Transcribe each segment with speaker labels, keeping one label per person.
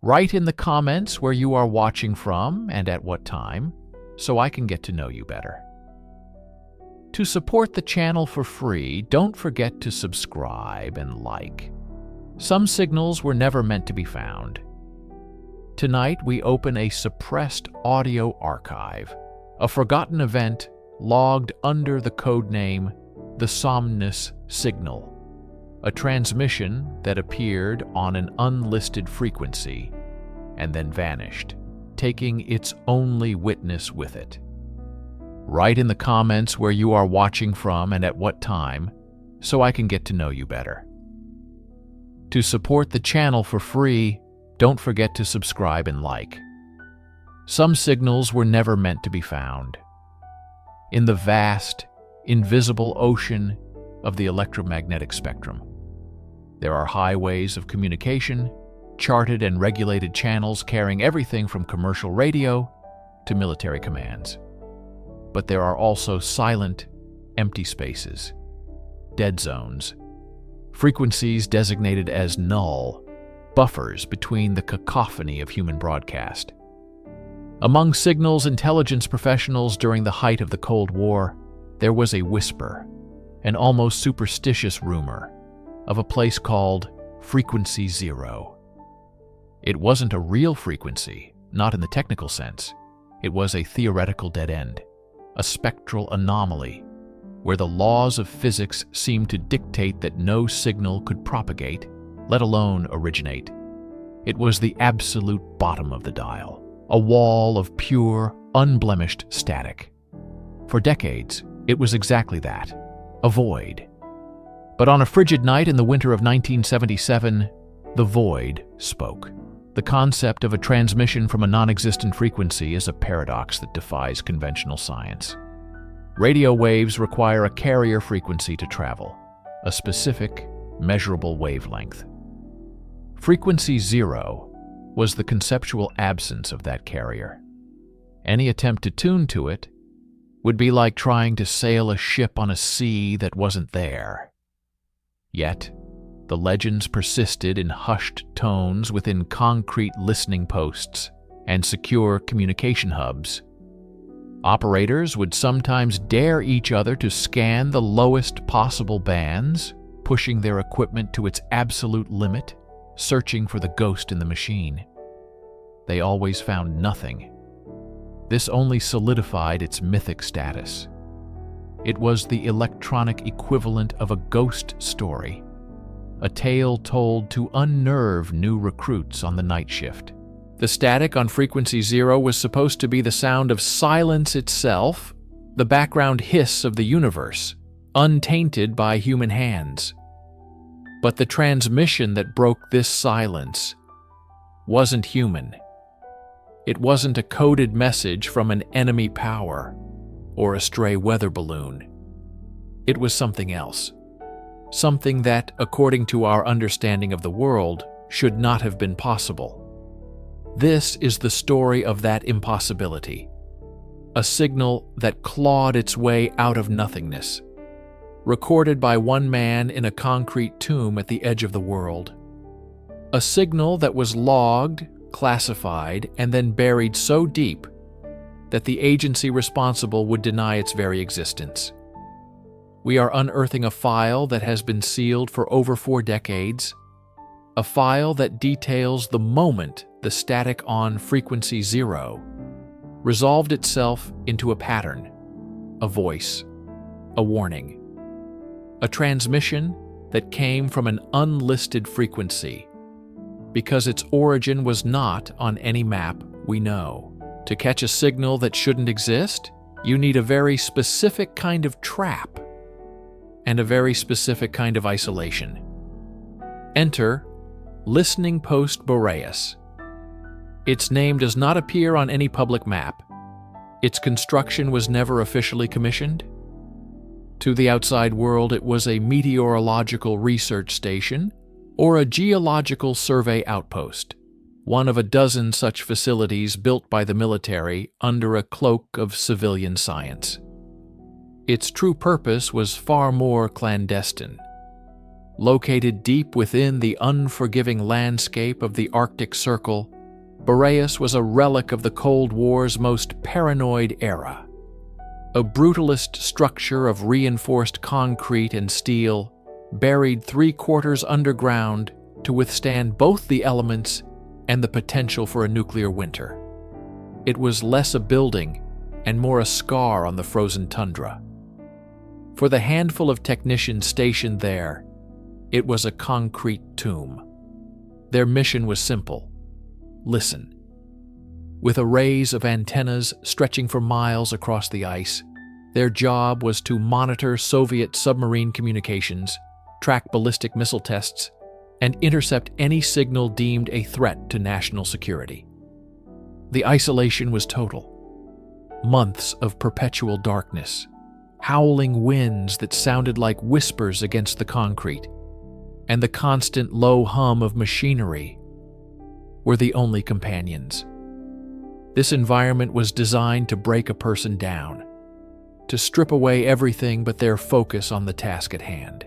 Speaker 1: Write in the comments where you are watching from and at what time, so I can get to know you better. To support the channel for free, don't forget to subscribe and like. Some signals were never meant to be found. Tonight we open a suppressed audio archive, a forgotten event logged under the codename the Somnis Signal, a transmission that appeared on an unlisted frequency and then vanished, taking its only witness with it. Write in the comments where you are watching from and at what time, so I can get to know you better. To support the channel for free, don't forget to subscribe and like. Some signals were never meant to be found. In the vast, invisible ocean of the electromagnetic spectrum, there are highways of communication, charted and regulated channels carrying everything from commercial radio to military commands. But there are also silent, empty spaces, dead zones, frequencies designated as null, buffers between the cacophony of human broadcast. Among signals intelligence professionals during the height of the Cold War, there was a whisper, an almost superstitious rumor, of a place called Frequency Zero. It wasn't a real frequency, not in the technical sense. It was a theoretical dead end, a spectral anomaly, where the laws of physics seemed to dictate that no signal could propagate, let alone originate. It was the absolute bottom of the dial, a wall of pure, unblemished static. For decades, it was exactly that, a void. But on a frigid night in the winter of 1977, the void spoke. The concept of a transmission from a non-existent frequency is a paradox that defies conventional science. Radio waves require a carrier frequency to travel, a specific, measurable wavelength. Frequency zero was the conceptual absence of that carrier. Any attempt to tune to it would be like trying to sail a ship on a sea that wasn't there. Yet, the legends persisted in hushed tones within concrete listening posts and secure communication hubs. Operators would sometimes dare each other to scan the lowest possible bands, pushing their equipment to its absolute limit, searching for the ghost in the machine. They always found nothing. This only solidified its mythic status. It was the electronic equivalent of a ghost story, a tale told to unnerve new recruits on the night shift. The static on Frequency Zero was supposed to be the sound of silence itself, the background hiss of the universe, untainted by human hands. But the transmission that broke this silence wasn't human. It wasn't a coded message from an enemy power or a stray weather balloon. It was something else. Something that, according to our understanding of the world, should not have been possible. This is the story of that impossibility. A signal that clawed its way out of nothingness. Recorded by one man in a concrete tomb at the edge of the world. A signal that was logged, classified, and then buried so deep that the agency responsible would deny its very existence. We are unearthing a file that has been sealed for over 4 decades, a file that details the moment the static on Frequency Zero resolved itself into a pattern, a voice, a warning, a transmission that came from an unlisted frequency, because its origin was not on any map we know. To catch a signal that shouldn't exist, you need a very specific kind of trap and a very specific kind of isolation. Enter Listening Post Boreas. Its name does not appear on any public map. Its construction was never officially commissioned. To the outside world, it was a meteorological research station or a geological survey outpost, one of a dozen such facilities built by the military under a cloak of civilian science. Its true purpose was far more clandestine. Located deep within the unforgiving landscape of the Arctic Circle, Boreas was a relic of the Cold War's most paranoid era. A brutalist structure of reinforced concrete and steel, buried 3/4 underground to withstand both the elements and the potential for a nuclear winter. It was less a building and more a scar on the frozen tundra. For the handful of technicians stationed there, it was a concrete tomb. Their mission was simple: listen. With arrays of antennas stretching for miles across the ice, their job was to monitor Soviet submarine communications, track ballistic missile tests, and intercept any signal deemed a threat to national security. The isolation was total. Months of perpetual darkness, howling winds that sounded like whispers against the concrete, and the constant low hum of machinery were the only companions. This environment was designed to break a person down, to strip away everything but their focus on the task at hand.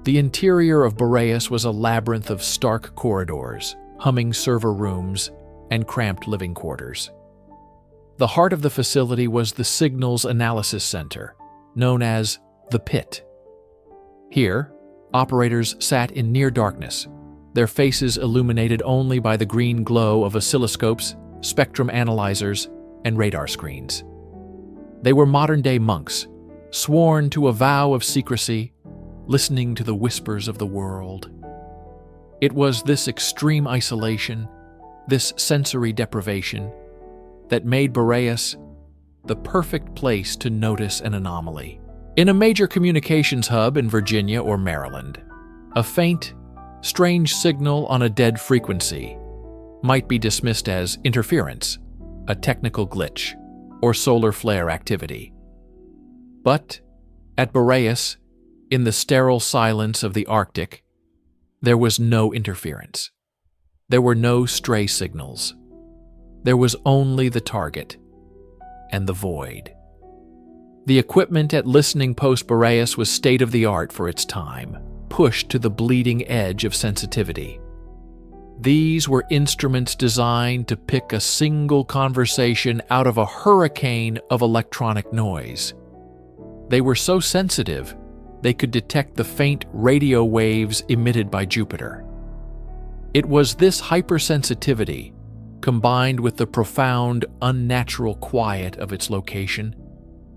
Speaker 1: The interior of Boreas was a labyrinth of stark corridors, humming server rooms, and cramped living quarters. The heart of the facility was the Signals Analysis Center, known as the Pit. Here, operators sat in near darkness, their faces illuminated only by the green glow of oscilloscopes, spectrum analyzers, and radar screens. They were modern-day monks, sworn to a vow of secrecy, listening to the whispers of the world. It was this extreme isolation, this sensory deprivation, that made Boreas the perfect place to notice an anomaly. In a major communications hub in Virginia or Maryland, a faint, strange signal on a dead frequency might be dismissed as interference, a technical glitch, or solar flare activity. But at Boreas, in the sterile silence of the Arctic, there was no interference. There were no stray signals. There was only the target and the void. The equipment at Listening Post Boreas was state-of-the-art for its time, pushed to the bleeding edge of sensitivity. These were instruments designed to pick a single conversation out of a hurricane of electronic noise. They were so sensitive, they could detect the faint radio waves emitted by Jupiter. It was this hypersensitivity, combined with the profound, unnatural quiet of its location,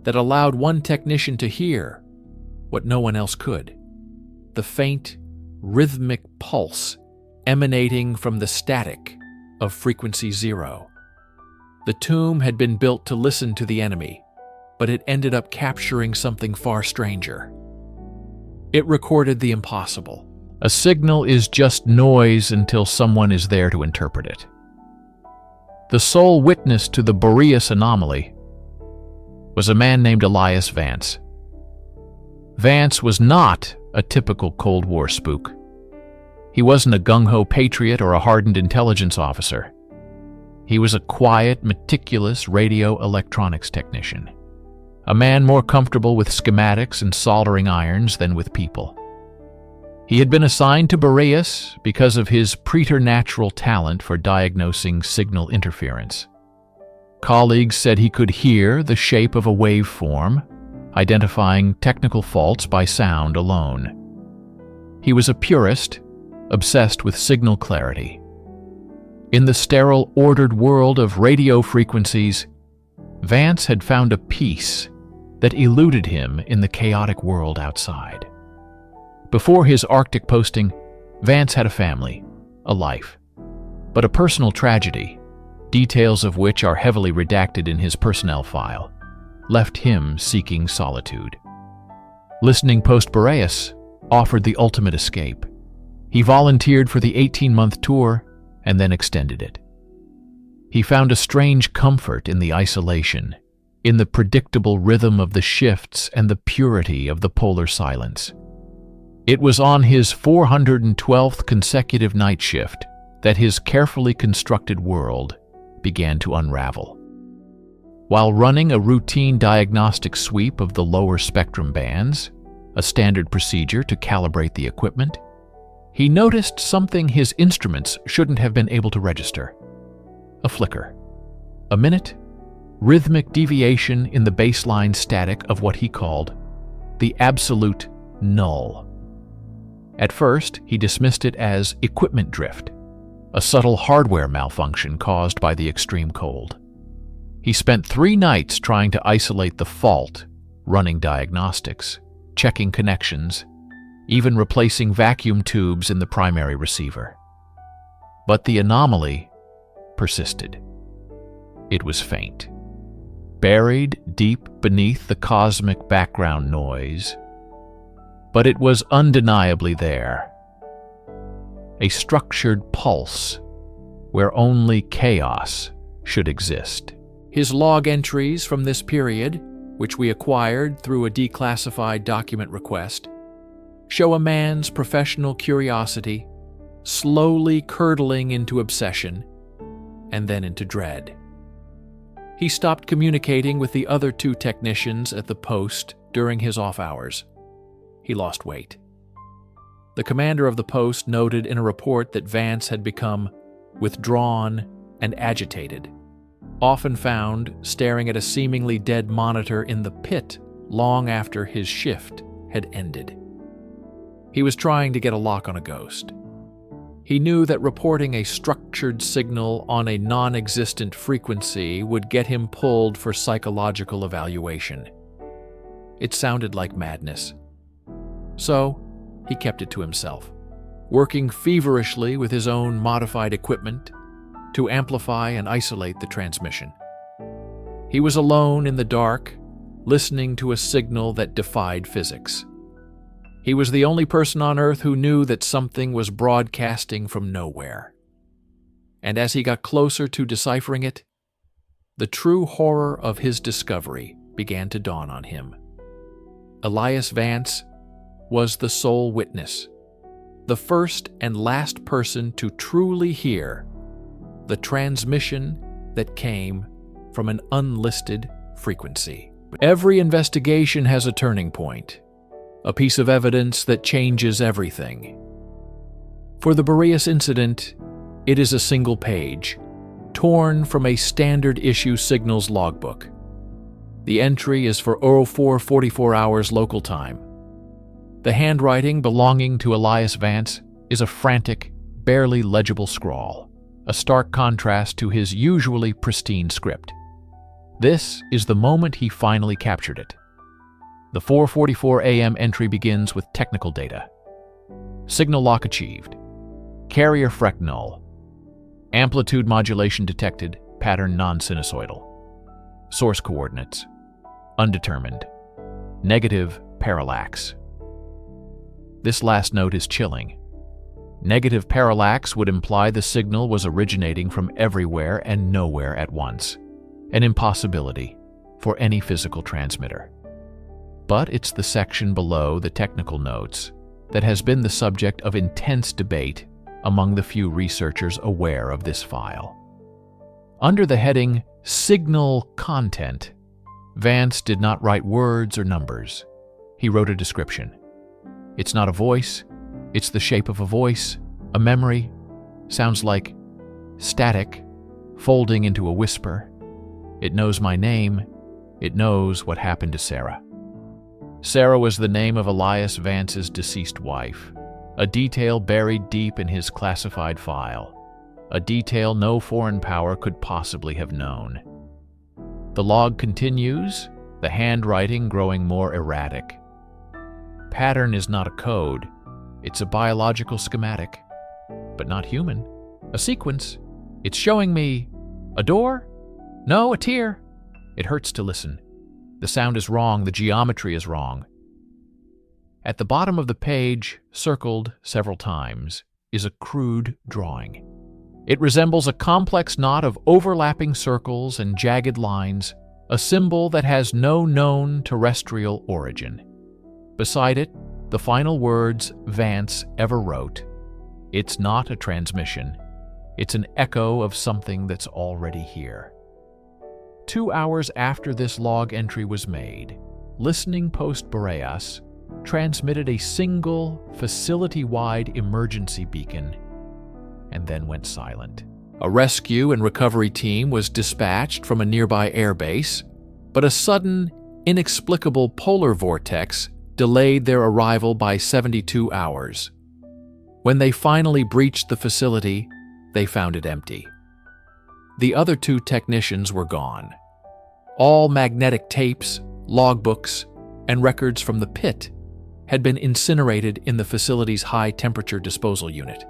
Speaker 1: that allowed one technician to hear what no one else could: the faint, rhythmic pulse emanating from the static of frequency 0. The tomb had been built to listen to the enemy, but it ended up capturing something far stranger. It recorded the impossible. A signal is just noise until someone is there to interpret it. The sole witness to the Boreas anomaly was a man named Elias Vance. Vance was not a typical Cold War spook. He wasn't a gung-ho patriot or a hardened intelligence officer. He was a quiet, meticulous radio electronics technician. A man more comfortable with schematics and soldering irons than with people. He had been assigned to Boreas because of his preternatural talent for diagnosing signal interference. Colleagues said he could hear the shape of a waveform, identifying technical faults by sound alone. He was a purist, obsessed with signal clarity. In the sterile, ordered world of radio frequencies, Vance had found a peace that eluded him in the chaotic world outside. Before his Arctic posting, Vance had a family, a life, but a personal tragedy, details of which are heavily redacted in his personnel file, left him seeking solitude. Listening Post Boreas offered the ultimate escape. He volunteered for the 18-month tour and then extended it. He found a strange comfort in the isolation, in the predictable rhythm of the shifts and the purity of the polar silence. It was on his 412th consecutive night shift that his carefully constructed world began to unravel. While running a routine diagnostic sweep of the lower spectrum bands, a standard procedure to calibrate the equipment, he noticed something his instruments shouldn't have been able to register. A flicker. A minute. Rhythmic deviation in the baseline static of what he called the absolute null. At first, he dismissed it as equipment drift, a subtle hardware malfunction caused by the extreme cold. He spent 3 nights trying to isolate the fault, running diagnostics, checking connections, even replacing vacuum tubes in the primary receiver. But the anomaly persisted. It was faint, buried deep beneath the cosmic background noise, but it was undeniably there. A structured pulse where only chaos should exist. His log entries from this period, which we acquired through a declassified document request, show a man's professional curiosity slowly curdling into obsession and then into dread. He stopped communicating with the other 2 technicians at the post during his off hours. He lost weight. The commander of the post noted in a report that Vance had become withdrawn and agitated, often found staring at a seemingly dead monitor in the pit long after his shift had ended. He was trying to get a lock on a ghost. He knew that reporting a structured signal on a non-existent frequency would get him pulled for psychological evaluation. It sounded like madness. So, he kept it to himself, working feverishly with his own modified equipment to amplify and isolate the transmission. He was alone in the dark, listening to a signal that defied physics. He was the only person on Earth who knew that something was broadcasting from nowhere. And as he got closer to deciphering it, the true horror of his discovery began to dawn on him. Elias Vance was the sole witness, the first and last person to truly hear the transmission that came from an unlisted frequency. Every investigation has a turning point, a piece of evidence that changes everything. For the Boreas incident, it is a single page, torn from a standard issue signals logbook. The entry is for 04:44 hours local time. The handwriting belonging to Elias Vance is a frantic, barely legible scrawl, a stark contrast to his usually pristine script. This is the moment he finally captured it. The 4:44 a.m. entry begins with technical data. Signal lock achieved. Carrier freq null. Amplitude modulation detected, pattern non-sinusoidal. Source coordinates. Undetermined. Negative parallax. This last note is chilling. Negative parallax would imply the signal was originating from everywhere and nowhere at once, an impossibility for any physical transmitter. But it's the section below the technical notes that has been the subject of intense debate among the few researchers aware of this file. Under the heading Signal Content, Vance did not write words or numbers. He wrote a description. It's not a voice, it's the shape of a voice, a memory, sounds like static, folding into a whisper. It knows my name, it knows what happened to Sarah. Sarah was the name of Elias Vance's deceased wife, a detail buried deep in his classified file, a detail no foreign power could possibly have known. The log continues, the handwriting growing more erratic. Pattern is not a code, it's a biological schematic, but not human. A sequence. It's showing me a door? No, a tear. It hurts to listen. The sound is wrong, the geometry is wrong. At the bottom of the page, circled several times, is a crude drawing. It resembles a complex knot of overlapping circles and jagged lines, a symbol that has no known terrestrial origin. Beside it, the final words Vance ever wrote. It's not a transmission. It's an echo of something that's already here. 2 hours after this log entry was made, Listening Post Boreas transmitted a single facility-wide emergency beacon and then went silent. A rescue and recovery team was dispatched from a nearby airbase, but a sudden, inexplicable polar vortex delayed their arrival by 72 hours. When they finally breached the facility, they found it empty. The other 2 technicians were gone. All magnetic tapes, logbooks, and records from the pit had been incinerated in the facility's high-temperature disposal unit.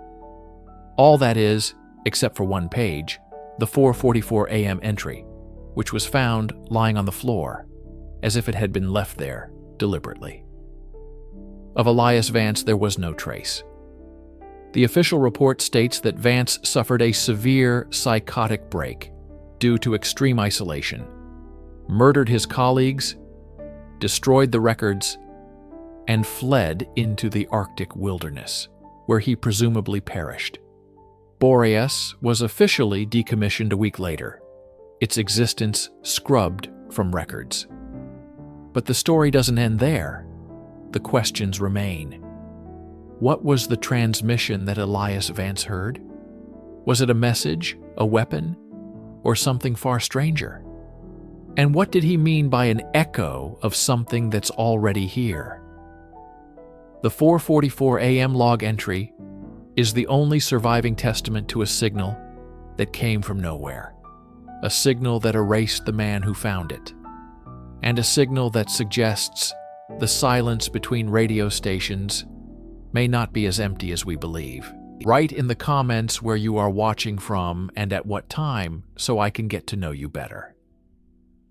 Speaker 1: All that is, except for one page, the 4:44 a.m. entry, which was found lying on the floor, as if it had been left there deliberately. Of Elias Vance, there was no trace. The official report states that Vance suffered a severe psychotic break due to extreme isolation, murdered his colleagues, destroyed the records, and fled into the Arctic wilderness, where he presumably perished. Boreas was officially decommissioned a week later, its existence scrubbed from records. But the story doesn't end there. The questions remain. What was the transmission that Elias Vance heard? Was it a message, a weapon, or something far stranger? And what did he mean by an echo of something that's already here? The 4:44 a.m. log entry is the only surviving testament to a signal that came from nowhere, a signal that erased the man who found it, and a signal that suggests the silence between radio stations may not be as empty as we believe. Write in the comments where you are watching from and at what time so I can get to know you better.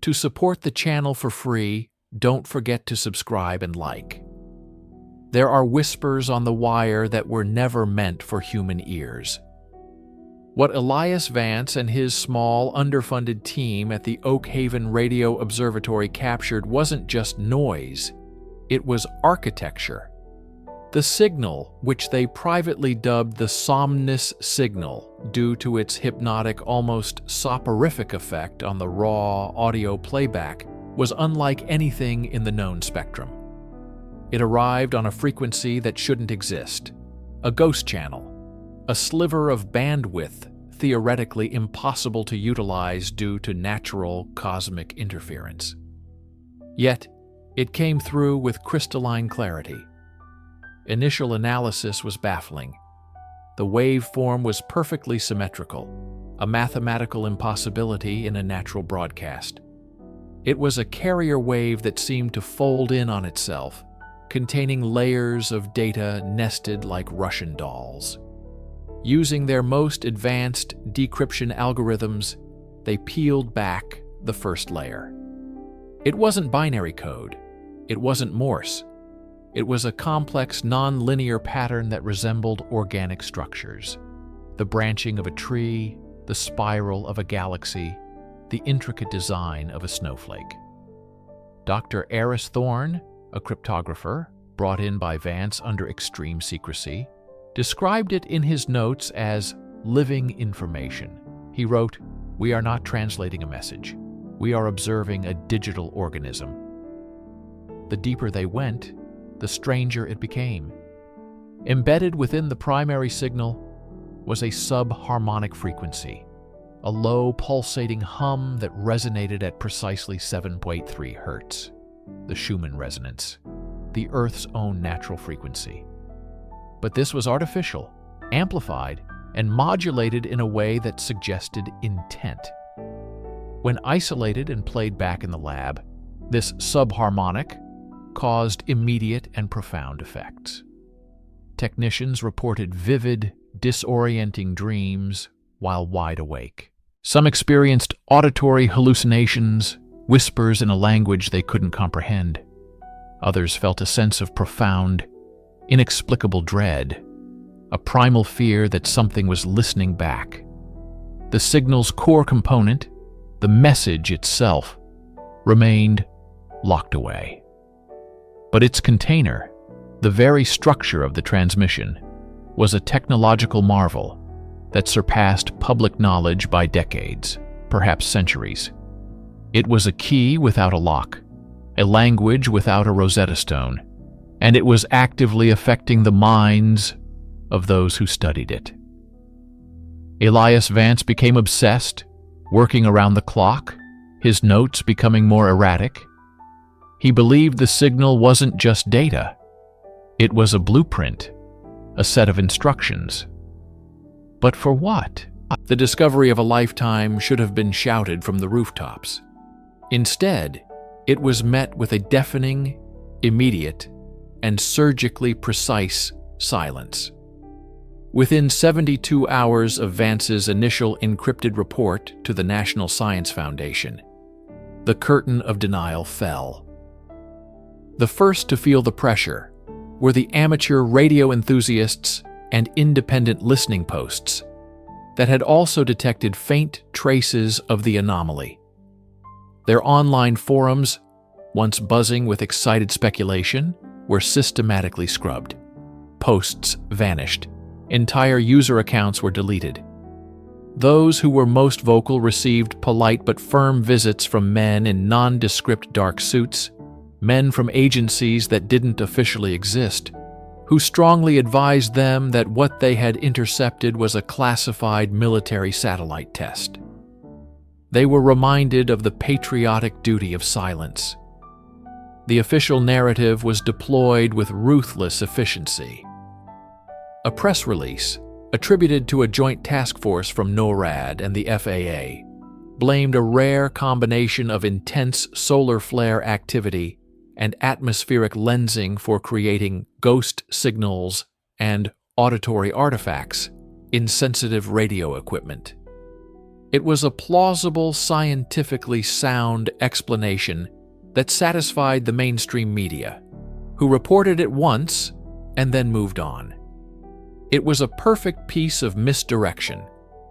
Speaker 1: To support the channel for free, don't forget to subscribe and like. There are whispers on the wire that were never meant for human ears. What Elias Vance and his small, underfunded team at the Oak Haven Radio Observatory captured wasn't just noise, it was architecture. The signal, which they privately dubbed the Somnis Signal due to its hypnotic, almost soporific effect on the raw audio playback, was unlike anything in the known spectrum. It arrived on a frequency that shouldn't exist, a ghost channel, a sliver of bandwidth theoretically impossible to utilize due to natural cosmic interference. Yet, it came through with crystalline clarity. Initial analysis was baffling. The waveform was perfectly symmetrical, a mathematical impossibility in a natural broadcast. It was a carrier wave that seemed to fold in on itself, containing layers of data nested like Russian dolls. Using their most advanced decryption algorithms, they peeled back the first layer. It wasn't binary code. It wasn't Morse. It was a complex, non-linear pattern that resembled organic structures. The branching of a tree, the spiral of a galaxy, the intricate design of a snowflake. Dr. Elias Vance, a cryptographer brought in by Vance under extreme secrecy, described it in his notes as living information. He wrote, "We are not translating a message. We are observing a digital organism." The deeper they went, the stranger it became. Embedded within the primary signal was a subharmonic frequency, a low pulsating hum that resonated at precisely 7.3 Hz, the Schumann resonance, the Earth's own natural frequency. But this was artificial, amplified, and modulated in a way that suggested intent. When isolated and played back in the lab, this subharmonic caused immediate and profound effects. Technicians reported vivid, disorienting dreams while wide awake. Some experienced auditory hallucinations, whispers in a language they couldn't comprehend. Others felt a sense of profound, inexplicable dread, a primal fear that something was listening back. The signal's core component, the message itself, remained locked away. But its container, the very structure of the transmission, was a technological marvel that surpassed public knowledge by decades, perhaps centuries. It was a key without a lock, a language without a Rosetta Stone, and it was actively affecting the minds of those who studied it. Elias Vance became obsessed, working around the clock, his notes becoming more erratic. He believed the signal wasn't just data. It was a blueprint, a set of instructions. But for what? The discovery of a lifetime should have been shouted from the rooftops. Instead, it was met with a deafening, immediate, and surgically precise silence. Within 72 hours of Vance's initial encrypted report to the National Science Foundation, the curtain of denial fell. The first to feel the pressure were the amateur radio enthusiasts and independent listening posts that had also detected faint traces of the anomaly. Their online forums, once buzzing with excited speculation, were systematically scrubbed. Posts vanished. Entire user accounts were deleted. Those who were most vocal received polite but firm visits from men in nondescript dark suits, men from agencies that didn't officially exist, who strongly advised them that what they had intercepted was a classified military satellite test. They were reminded of the patriotic duty of silence. The official narrative was deployed with ruthless efficiency. A press release, attributed to a joint task force from NORAD and the FAA, blamed a rare combination of intense solar flare activity and atmospheric lensing for creating ghost signals and auditory artifacts in sensitive radio equipment. It was a plausible, scientifically sound explanation that satisfied the mainstream media, who reported it once and then moved on. It was a perfect piece of misdirection,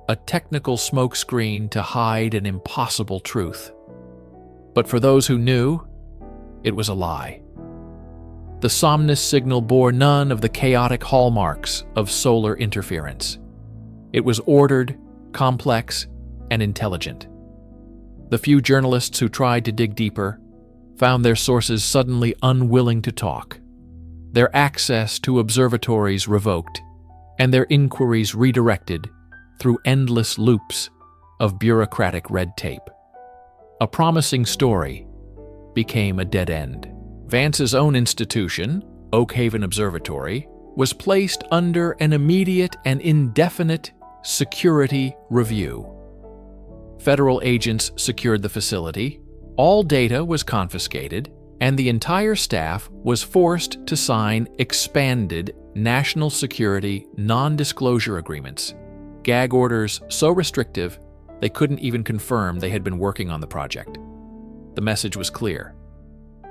Speaker 1: a technical smokescreen to hide an impossible truth. But for those who knew, it was a lie. The Somnis Signal bore none of the chaotic hallmarks of solar interference. It was ordered, complex, and intelligent. The few journalists who tried to dig deeper found their sources suddenly unwilling to talk, their access to observatories revoked, and their inquiries redirected through endless loops of bureaucratic red tape. A promising story became a dead end. Vance's own institution, Oak Haven Observatory, was placed under an immediate and indefinite security review. Federal agents secured the facility, all data was confiscated, and the entire staff was forced to sign expanded national security non-disclosure agreements, gag orders so restrictive they couldn't even confirm they had been working on the project. The message was clear.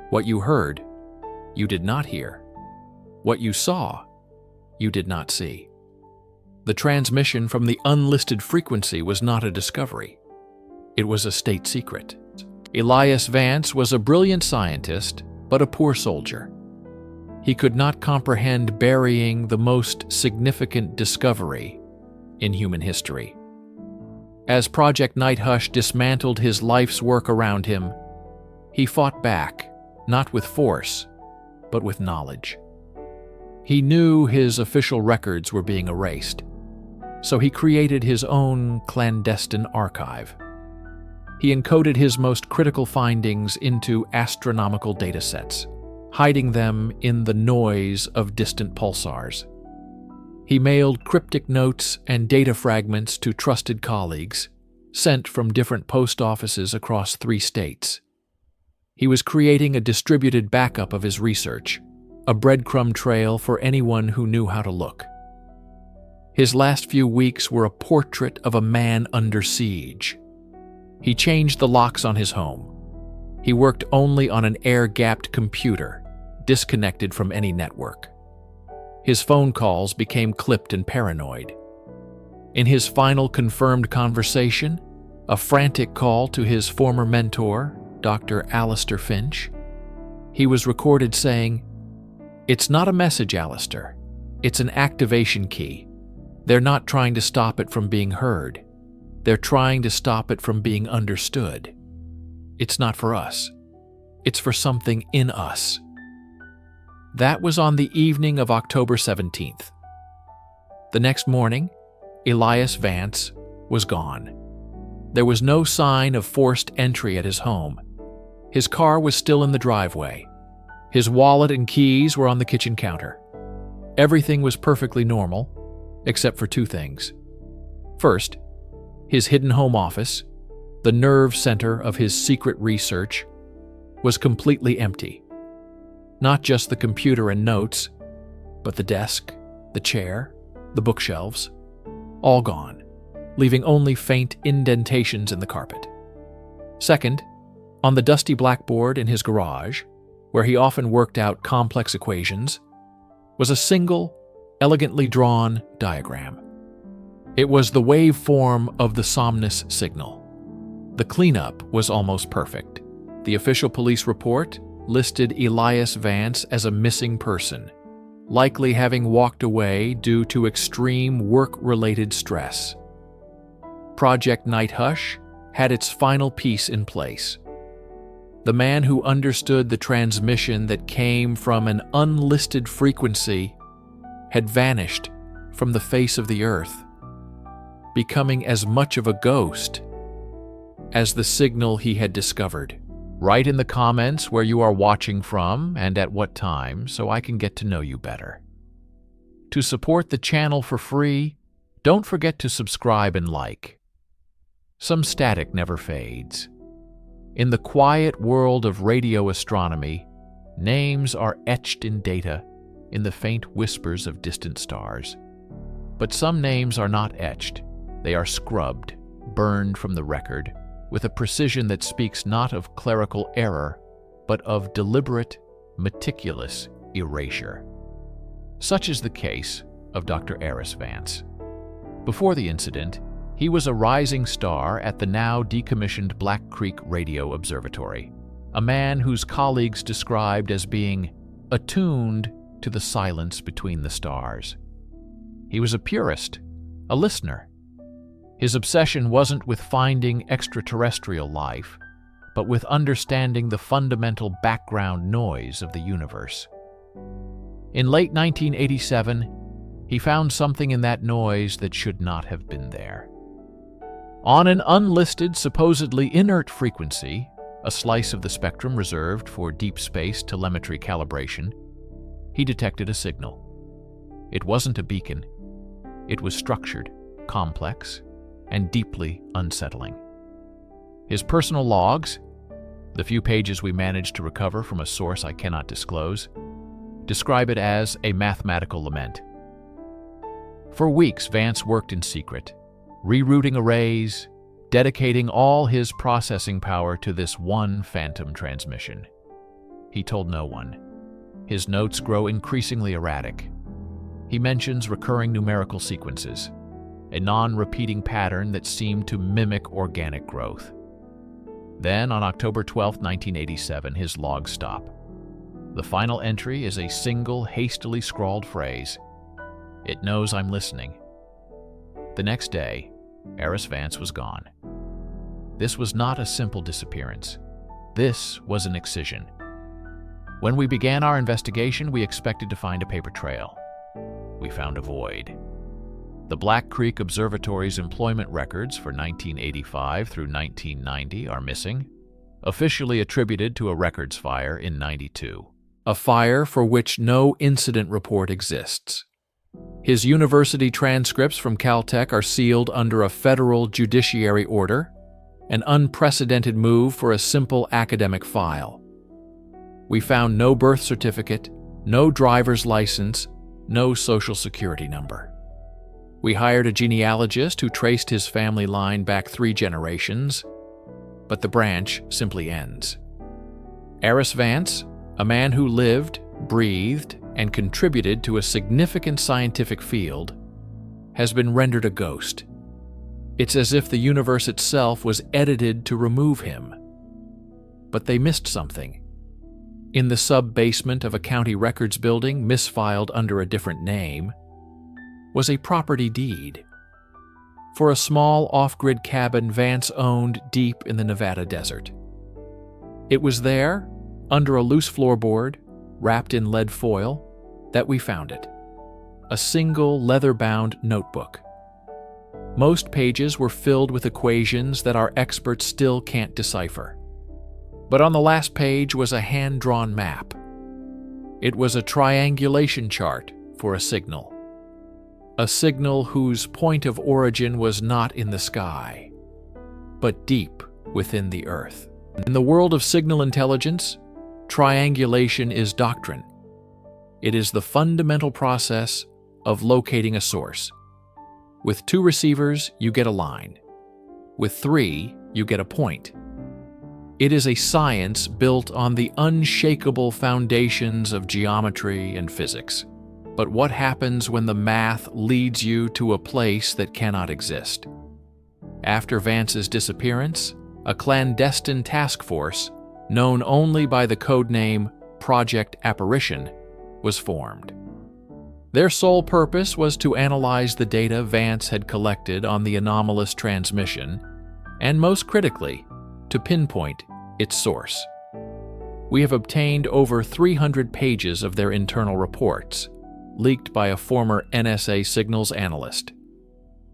Speaker 1: What you heard, you did not hear. What you saw, you did not see. The transmission from the unlisted frequency was not a discovery. It was a state secret. Elias Vance was a brilliant scientist, but a poor soldier. He could not comprehend burying the most significant discovery in human history. As Project Nighthush dismantled his life's work around him, he fought back, not with force, but with knowledge. He knew his official records were being erased, so he created his own clandestine archive. He encoded his most critical findings into astronomical datasets, hiding them in the noise of distant pulsars. He mailed cryptic notes and data fragments to trusted colleagues, sent from different post offices across 3 states. He was creating a distributed backup of his research, a breadcrumb trail for anyone who knew how to look. His last few weeks were a portrait of a man under siege. He changed the locks on his home. He worked only on an air-gapped computer, disconnected from any network. His phone calls became clipped and paranoid. In his final confirmed conversation, a frantic call to his former mentor, Dr. Alistair Finch, he was recorded saying, "It's not a message, Alistair. It's an activation key. They're not trying to stop it from being heard. They're trying to stop it from being understood. It's not for us. It's for something in us." That was on the evening of October 17th. The next morning, Elias Vance was gone. There was no sign of forced entry at his home. His car was still in the driveway. His wallet and keys were on the kitchen counter. Everything was perfectly normal, except for two things. First, his hidden home office, the nerve center of his secret research, was completely empty. Not just the computer and notes, but the desk, the chair, the bookshelves, all gone, leaving only faint indentations in the carpet. Second, on the dusty blackboard in his garage, where he often worked out complex equations, was a single, elegantly drawn diagram. It was the waveform of the Somnis Signal. The cleanup was almost perfect. The official police report listed Elias Vance as a missing person, likely having walked away due to extreme work-related stress. Project Night Hush had its final piece in place. The man who understood the transmission that came from an unlisted frequency had vanished from the face of the earth, becoming as much of a ghost as the signal he had discovered. Write in the comments where you are watching from and at what time so I can get to know you better. To support the channel for free, don't forget to subscribe and like. Some static never fades. In the quiet world of radio astronomy, names are etched in data in the faint whispers of distant stars. But some names are not etched. They are scrubbed, burned from the record, with a precision that speaks not of clerical error, but of deliberate, meticulous erasure. Such is the case of Dr. Elias Vance. Before the incident, he was a rising star at the now decommissioned Black Creek Radio Observatory, a man whose colleagues described as being attuned to the silence between the stars. He was a purist, a listener. His obsession wasn't with finding extraterrestrial life, but with understanding the fundamental background noise of the universe. In late 1987, he found something in that noise that should not have been there. On an unlisted, supposedly inert frequency, a slice of the spectrum reserved for deep space telemetry calibration, he detected a signal. It wasn't a beacon. It was structured, complex, and deeply unsettling. His personal logs, the few pages we managed to recover from a source I cannot disclose, describe it as a mathematical lament. For weeks, Vance worked in secret, rerouting arrays, dedicating all his processing power to this one phantom transmission. He told no one. His notes grow increasingly erratic. He mentions recurring numerical sequences, a non-repeating pattern that seemed to mimic organic growth. Then, on October 12, 1987, his logs stop. The final entry is a single, hastily scrawled phrase. It knows I'm listening. The next day, Elias Vance was gone. This was not a simple disappearance. This was an excision. When we began our investigation, we expected to find a paper trail. We found a void. The Black Creek Observatory's employment records for 1985 through 1990 are missing, officially attributed to a records fire in '92, a fire for which no incident report exists. His university transcripts from Caltech are sealed under a federal judiciary order, an unprecedented move for a simple academic file. We found no birth certificate, no driver's license, no social security number. We hired a genealogist who traced his family line back 3 generations, but the branch simply ends. Elias Vance, a man who lived, breathed, and contributed to a significant scientific field, has been rendered a ghost. It's as if the universe itself was edited to remove him. But they missed something. In the sub-basement of a county records building, misfiled under a different name, was a property deed for a small off-grid cabin Vance owned deep in the Nevada desert. It was there, under a loose floorboard, wrapped in lead foil, that we found it. A single leather-bound notebook. Most pages were filled with equations that our experts still can't decipher. But on the last page was a hand-drawn map. It was a triangulation chart for a signal. A signal whose point of origin was not in the sky, but deep within the Earth. In the world of signal intelligence, triangulation is doctrine. It is the fundamental process of locating a source. With 2 receivers, you get a line. With 3, you get a point. It is a science built on the unshakable foundations of geometry and physics. But what happens when the math leads you to a place that cannot exist? After Vance's disappearance, a clandestine task force, known only by the codename Project Apparition, was formed. Their sole purpose was to analyze the data Vance had collected on the anomalous transmission, and most critically, to pinpoint its source. We have obtained over 300 pages of their internal reports, leaked by a former NSA signals analyst.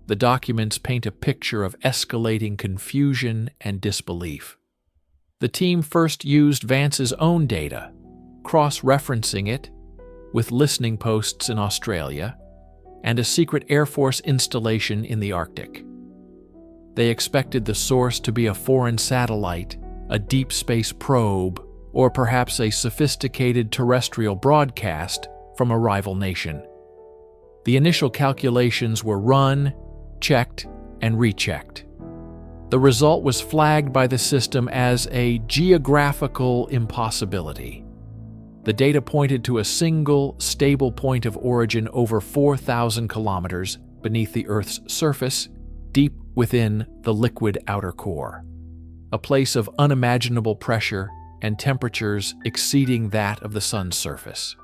Speaker 1: The documents paint a picture of escalating confusion and disbelief. The team first used Vance's own data, cross-referencing it with listening posts in Australia and a secret Air Force installation in the Arctic. They expected the source to be a foreign satellite, a deep space probe, or perhaps a sophisticated terrestrial broadcast from a rival nation. The initial calculations were run, checked, and rechecked. The result was flagged by the system as a geographical impossibility. The data pointed to a single, stable point of origin over 4,000 kilometers beneath the Earth's surface, deep within the liquid outer core. A place of unimaginable pressure and temperatures exceeding that of the Sun's surface.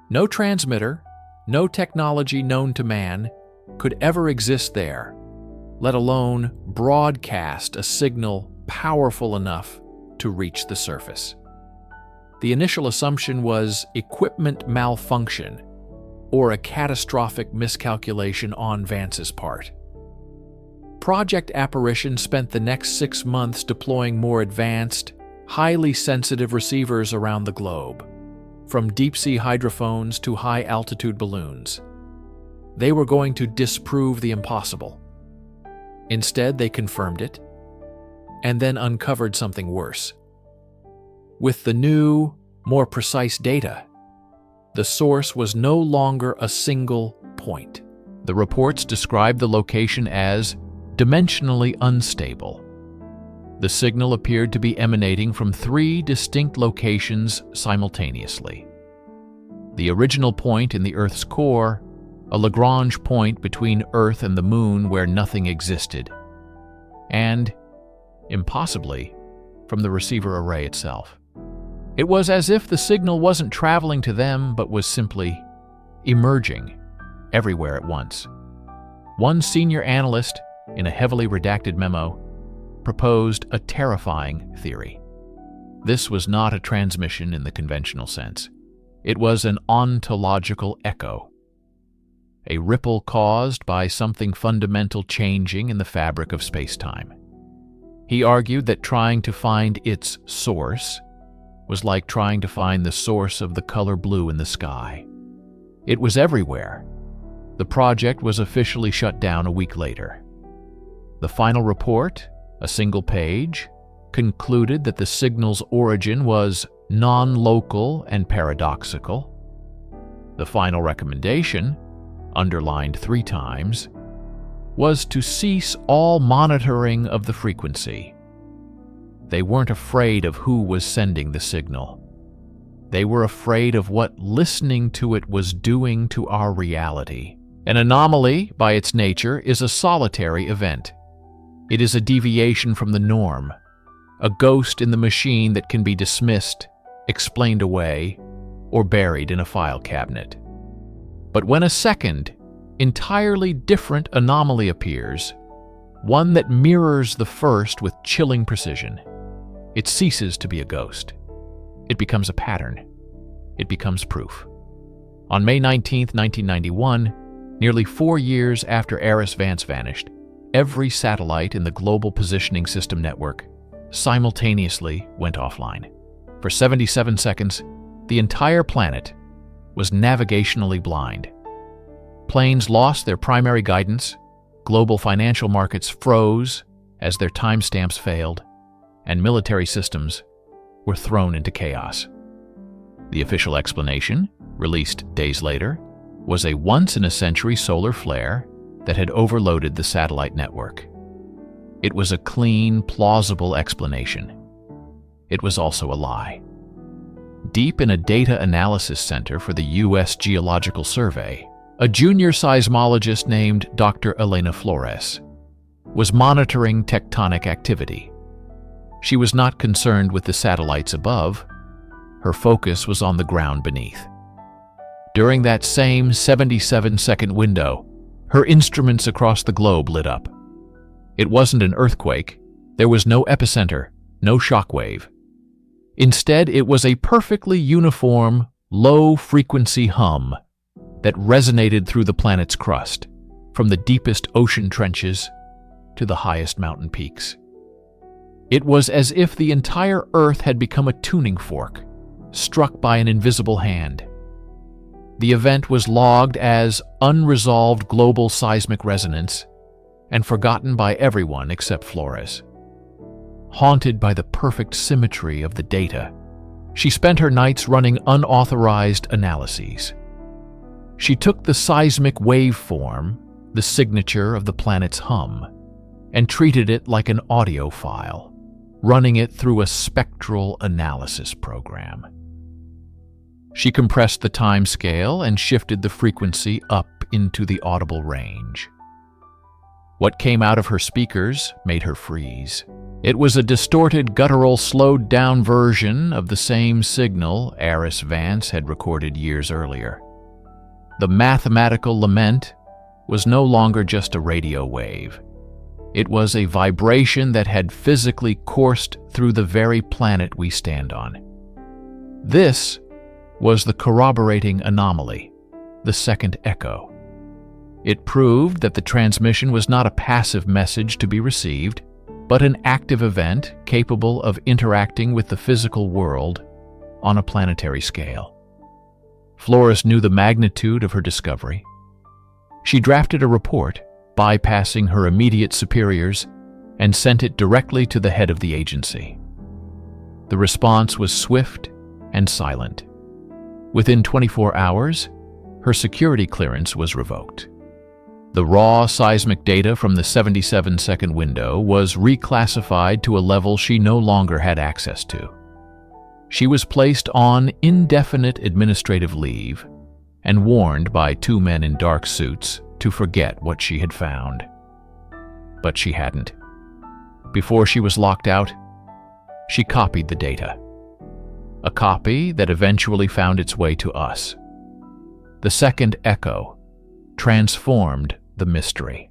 Speaker 1: No transmitter, no technology known to man, could ever exist there, let alone broadcast a signal powerful enough to reach the surface. The initial assumption was equipment malfunction or a catastrophic miscalculation on Vance's part. Project Apparition spent the next 6 months deploying more advanced, highly sensitive receivers around the globe, from deep-sea hydrophones to high-altitude balloons. They were going to disprove the impossible. Instead, they confirmed it, and then uncovered something worse. With the new, more precise data, the source was no longer a single point. The reports described the location as dimensionally unstable. The signal appeared to be emanating from 3 distinct locations simultaneously. The original point in the Earth's core, a Lagrange point between Earth and the Moon where nothing existed, and, impossibly, from the receiver array itself. It was as if the signal wasn't traveling to them but was simply emerging everywhere at once. One senior analyst, in a heavily redacted memo, proposed a terrifying theory. This was not a transmission in the conventional sense. It was an ontological echo, a ripple caused by something fundamental changing in the fabric of space-time. He argued that trying to find its source was like trying to find the source of the color blue in the sky. It was everywhere. The project was officially shut down a week later. The final report, a single page, concluded that the signal's origin was non-local and paradoxical. The final recommendation, underlined 3 times, was to cease all monitoring of the frequency. They weren't afraid of who was sending the signal. They were afraid of what listening to it was doing to our reality. An anomaly, by its nature, is a solitary event. It is a deviation from the norm, a ghost in the machine that can be dismissed, explained away, or buried in a file cabinet. But when a second, entirely different anomaly appears, one that mirrors the first with chilling precision, it ceases to be a ghost. It becomes a pattern. it becomes proof. On May 19, 1991, nearly 4 years after Elias Vance vanished, every satellite in the Global Positioning System network simultaneously went offline. For 77 seconds, the entire planet was navigationally blind. Planes lost their primary guidance, global financial markets froze as their timestamps failed, and military systems were thrown into chaos. The official explanation, released days later, was a once-in-a-century solar flare that had overloaded the satellite network. It was a clean, plausible explanation. It was also a lie. Deep in a data analysis center for the U.S. Geological Survey, a junior seismologist named Dr. Elena Flores was monitoring tectonic activity. She was not concerned with the satellites above. Her focus was on the ground beneath. During that same 77-second window, her instruments across the globe lit up. It wasn't an earthquake. There was no epicenter, no shockwave. Instead, it was a perfectly uniform, low-frequency hum that resonated through the planet's crust, from the deepest ocean trenches to the highest mountain peaks. It was as if the entire Earth had become a tuning fork, struck by an invisible hand. The event was logged as unresolved global seismic resonance and forgotten by everyone except Flores. Haunted by the perfect symmetry of the data, she spent her nights running unauthorized analyses. She took the seismic waveform, the signature of the planet's hum, and treated it like an audio file, running it through a spectral analysis program. She compressed the time scale and shifted the frequency up into the audible range. What came out of her speakers made her freeze. It was a distorted, guttural, slowed-down version of the same signal Elias Vance had recorded years earlier. The mathematical lament was no longer just a radio wave. It was a vibration that had physically coursed through the very planet we stand on. This was the corroborating anomaly, the second echo. It proved that the transmission was not a passive message to be received, but an active event capable of interacting with the physical world on a planetary scale. Flores knew the magnitude of her discovery. She drafted a report, bypassing her immediate superiors, and sent it directly to the head of the agency. The response was swift and silent. Within 24 hours, her security clearance was revoked. The raw seismic data from the 77-second window was reclassified to a level she no longer had access to. She was placed on indefinite administrative leave and warned by 2 men in dark suits to forget what she had found. But she hadn't. Before she was locked out, she copied the data. A copy that eventually found its way to us. The second echo transformed the mystery.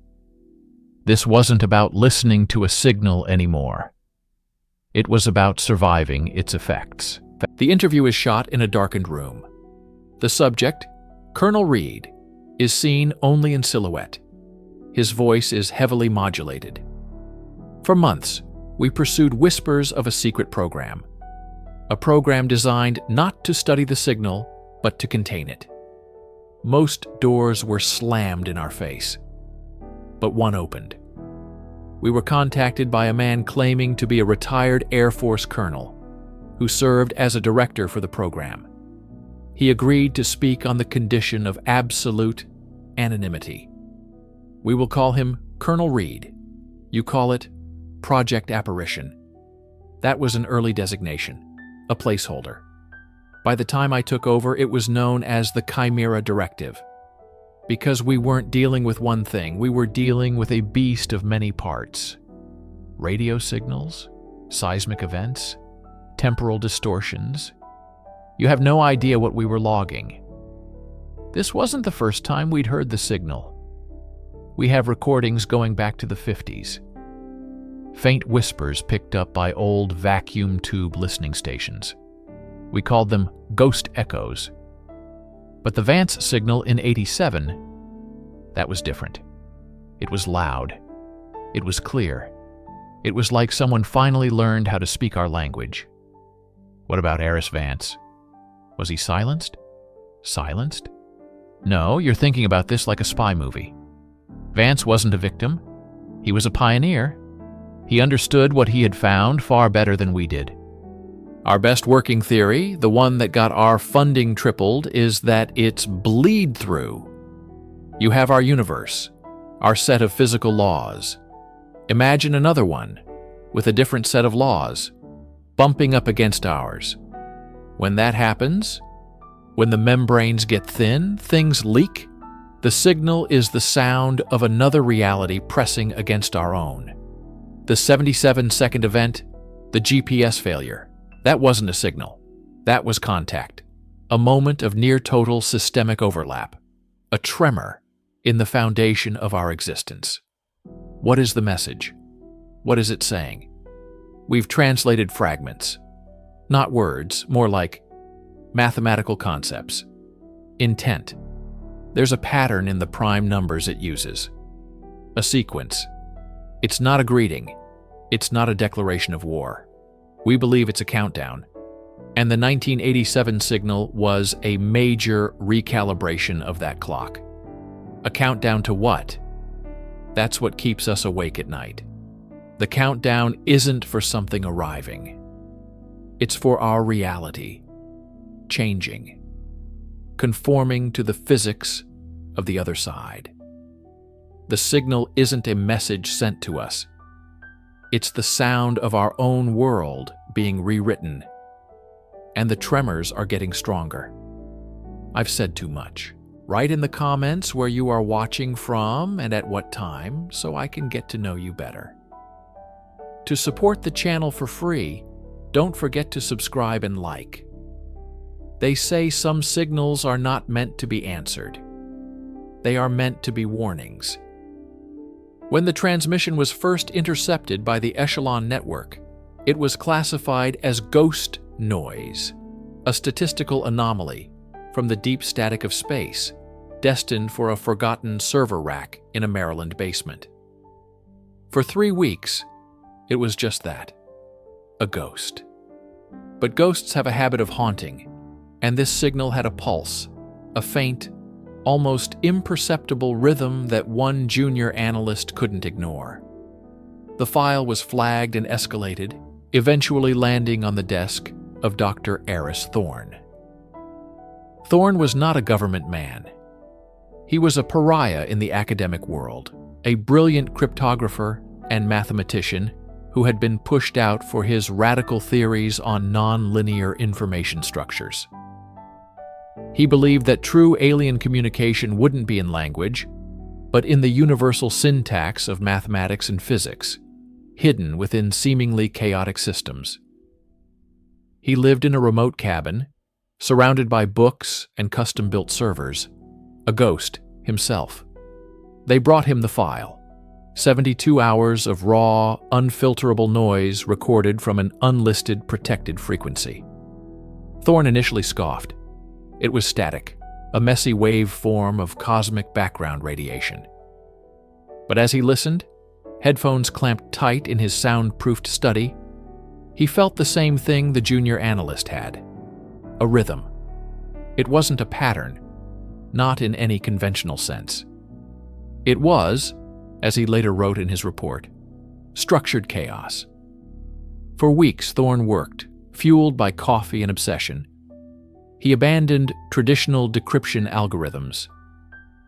Speaker 1: This wasn't about listening to a signal anymore. It was about surviving its effects. The interview is shot in a darkened room. The subject, Colonel Reed, is seen only in silhouette. His voice is heavily modulated. For months, we pursued whispers of a secret program. A program designed not to study the signal, but to contain it. Most doors were slammed in our face, but one opened. We were contacted by a man claiming to be a retired Air Force colonel who served as a director for the program. He agreed to speak on the condition of absolute anonymity. We will call him Colonel Reed. You call it Project Apparition. That was an early designation, a placeholder. By the time I took over, it was known as the Chimera Directive. Because we weren't dealing with one thing, we were dealing with a beast of many parts. Radio signals, seismic events, temporal distortions. You have no idea what we were logging. This wasn't the first time we'd heard the signal. We have recordings going back to the 50s. Faint whispers picked up by old vacuum tube listening stations. We called them ghost echoes. But the Vance signal in '87, that was different. It was loud. It was clear. It was like someone finally learned how to speak our language. What about Elias Vance? Was he silenced? Silenced? No, you're thinking about this like a spy movie. Vance wasn't a victim. He was a pioneer. He understood what he had found far better than we did. Our best working theory, the one that got our funding tripled, is that it's bleed-through. You have our universe, our set of physical laws. Imagine another one, with a different set of laws, bumping up against ours. When that happens, when the membranes get thin, things leak. The signal is the sound of another reality pressing against our own. The 77-second event, the GPS failure, that wasn't a signal. That was contact. A moment of near-total systemic overlap. A tremor in the foundation of our existence. What is the message? What is it saying? We've translated fragments. Not words, more like mathematical concepts. Intent. There's a pattern in the prime numbers it uses. A sequence. It's not a greeting. It's not a declaration of war. We believe it's a countdown. And the 1987 signal was a major recalibration of that clock. A countdown to what? That's what keeps us awake at night. The countdown isn't for something arriving. It's for our reality, changing, conforming to the physics of the other side. The signal isn't a message sent to us. It's the sound of our own world being rewritten, and the tremors are getting stronger. I've said too much. Write in the comments where you are watching from and at what time so I can get to know you better. To support the channel for free, don't forget to subscribe and like. They say some signals are not meant to be answered. They are meant to be warnings. When the transmission was first intercepted by the Echelon network, it was classified as ghost noise, a statistical anomaly from the deep static of space, destined for a forgotten server rack in a Maryland basement. For 3 weeks, it was just that, a ghost. But ghosts have a habit of haunting, and this signal had a pulse, a faint, almost imperceptible rhythm that one junior analyst couldn't ignore. The file was flagged and escalated, eventually landing on the desk of Dr. Elias Thorne. Thorne was not a government man. He was a pariah in the academic world, a brilliant cryptographer and mathematician who had been pushed out for his radical theories on non-linear information structures. He believed that true alien communication wouldn't be in language, but in the universal syntax of mathematics and physics, hidden within seemingly chaotic systems. He lived in a remote cabin, surrounded by books and custom-built servers, a ghost himself. They brought him the file, 72 hours of raw, unfilterable noise recorded from an unlisted, protected frequency. Thorne initially scoffed. It was static, a messy waveform of cosmic background radiation. But as he listened, headphones clamped tight in his soundproofed study, he felt the same thing the junior analyst had, a rhythm. It wasn't a pattern, not in any conventional sense. It was, as he later wrote in his report, structured chaos. For weeks, Thorne worked, fueled by coffee and obsession. He abandoned traditional decryption algorithms.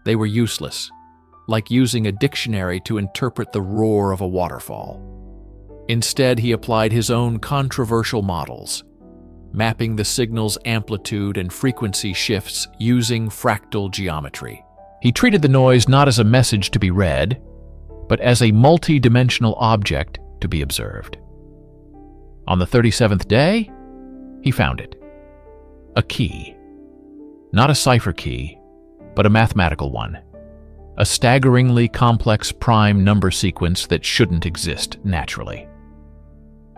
Speaker 1: They were useless, like using a dictionary to interpret the roar of a waterfall. Instead, he applied his own controversial models, mapping the signal's amplitude and frequency shifts using fractal geometry. He treated the noise not as a message to be read, but as a multi-dimensional object to be observed. On the 37th day, he found it. A key. Not a cipher key, but a mathematical one. A staggeringly complex prime number sequence that shouldn't exist naturally.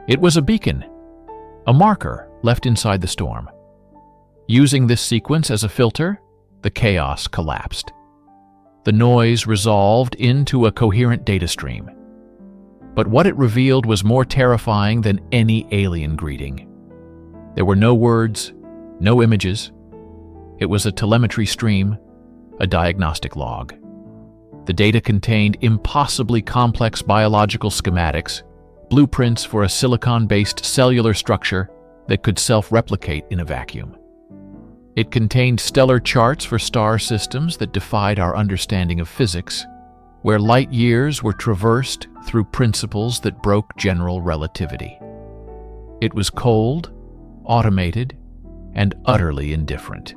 Speaker 1: It was a beacon, a marker left inside the storm. Using this sequence as a filter, the chaos collapsed. The noise resolved into a coherent data stream. But what it revealed was more terrifying than any alien greeting. There were no words, no images. It was a telemetry stream, a diagnostic log. The data contained impossibly complex biological schematics, blueprints for a silicon-based cellular structure that could self-replicate in a vacuum. It contained stellar charts for star systems that defied our understanding of physics, where light years were traversed through principles that broke general relativity. It was cold, automated, and utterly indifferent.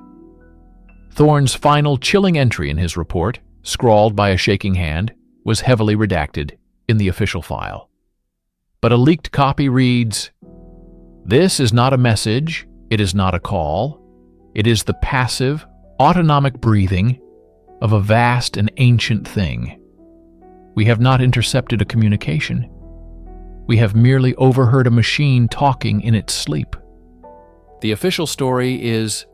Speaker 1: Thorne's final chilling entry in his report, scrawled by a shaking hand, was heavily redacted in the official file. But a leaked copy reads, "This is not a message, it is not a call. It is the passive, autonomic breathing of a vast and ancient thing. We have not intercepted a communication. We have merely overheard a machine talking in its sleep." The official story is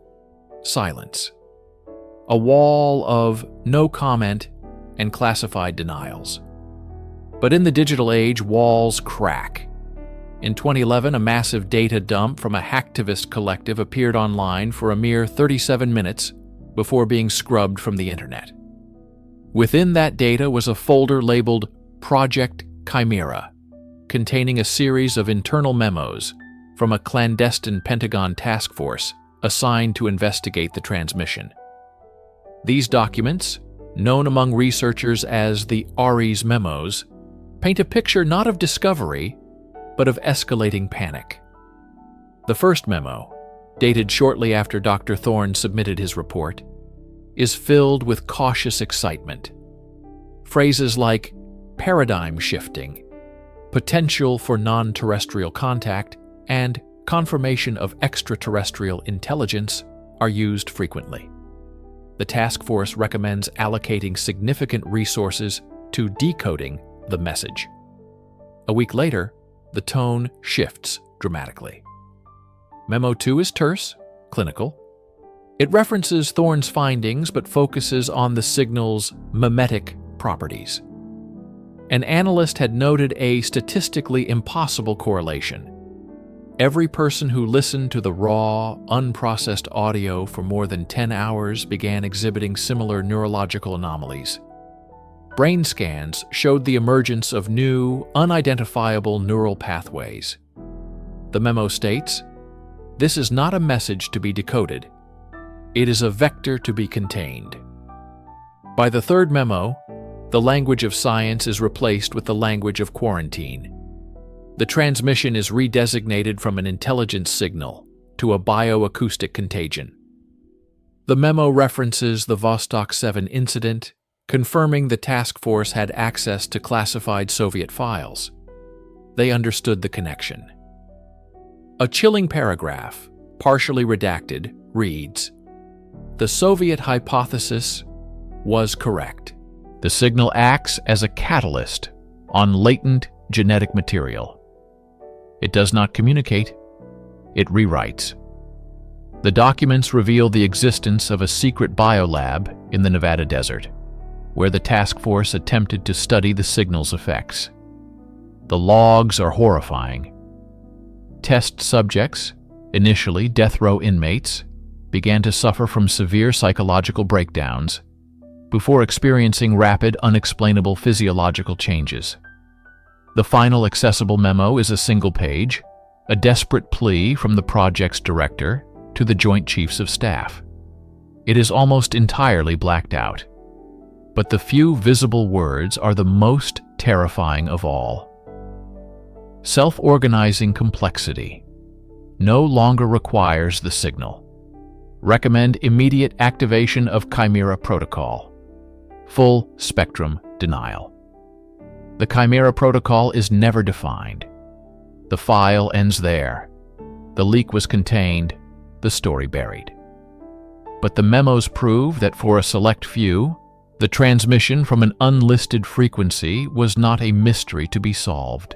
Speaker 1: silence. A wall of no comment and classified denials. But in the digital age, walls crack. In 2011, a massive data dump from a hacktivist collective appeared online for a mere 37 minutes before being scrubbed from the internet. Within that data was a folder labeled Project Chimera, containing a series of internal memos from a clandestine Pentagon task force assigned to investigate the transmission. These documents, known among researchers as the Ares memos, paint a picture not of discovery, but of escalating panic. The first memo, dated shortly after Dr. Thorne submitted his report, is filled with cautious excitement. Phrases like paradigm shifting, potential for non-terrestrial contact, and confirmation of extraterrestrial intelligence are used frequently. The task force recommends allocating significant resources to decoding the message. A week later, the tone shifts dramatically. Memo 2 is terse, clinical. It references Thorne's findings but focuses on the signal's mimetic properties. An analyst had noted a statistically impossible correlation. Every person who listened to the raw, unprocessed audio for more than 10 hours began exhibiting similar neurological anomalies. Brain scans showed the emergence of new, unidentifiable neural pathways. The memo states, "This is not a message to be decoded. It is a vector to be contained." By the third memo, the language of science is replaced with the language of quarantine. The transmission is redesignated from an intelligence signal to a bio-acoustic contagion. The memo references the Vostok 7 incident, confirming the task force had access to classified Soviet files. They understood the connection. A chilling paragraph, partially redacted, reads, "The Soviet hypothesis was correct. The signal acts as a catalyst on latent genetic material. It does not communicate, it rewrites." The documents reveal the existence of a secret biolab in the Nevada desert, where the task force attempted to study the signal's effects. The logs are horrifying. Test subjects, initially death row inmates, began to suffer from severe psychological breakdowns before experiencing rapid, unexplainable physiological changes. The final accessible memo is a single page, a desperate plea from the project's director to the Joint Chiefs of Staff. It is almost entirely blacked out, but the few visible words are the most terrifying of all. Self-organizing complexity no longer requires the signal. Recommend immediate activation of Chimera protocol. Full spectrum denial. The Chimera protocol is never defined. The file ends there. The leak was contained, the story buried. But the memos prove that for a select few, the transmission from an unlisted frequency was not a mystery to be solved.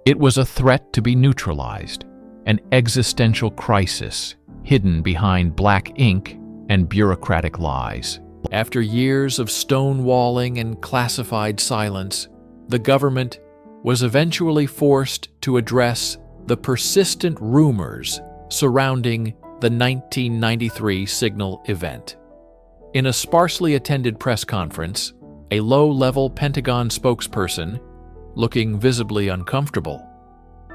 Speaker 1: It was a threat to be neutralized, an existential crisis hidden behind black ink and bureaucratic lies. After years of stonewalling and classified silence, the government was eventually forced to address the persistent rumors surrounding the 1993 Signal event. In a sparsely attended press conference, a low-level Pentagon spokesperson, looking visibly uncomfortable,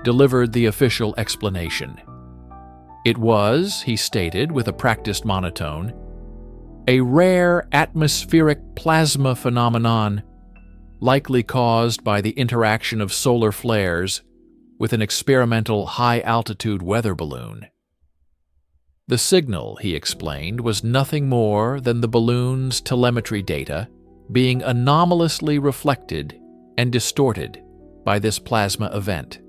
Speaker 1: delivered the official explanation. It was, he stated with a practiced monotone, a rare atmospheric plasma phenomenon likely caused by the interaction of solar flares with an experimental high-altitude weather balloon. The signal, he explained, was nothing more than the balloon's telemetry data being anomalously reflected and distorted by this plasma event.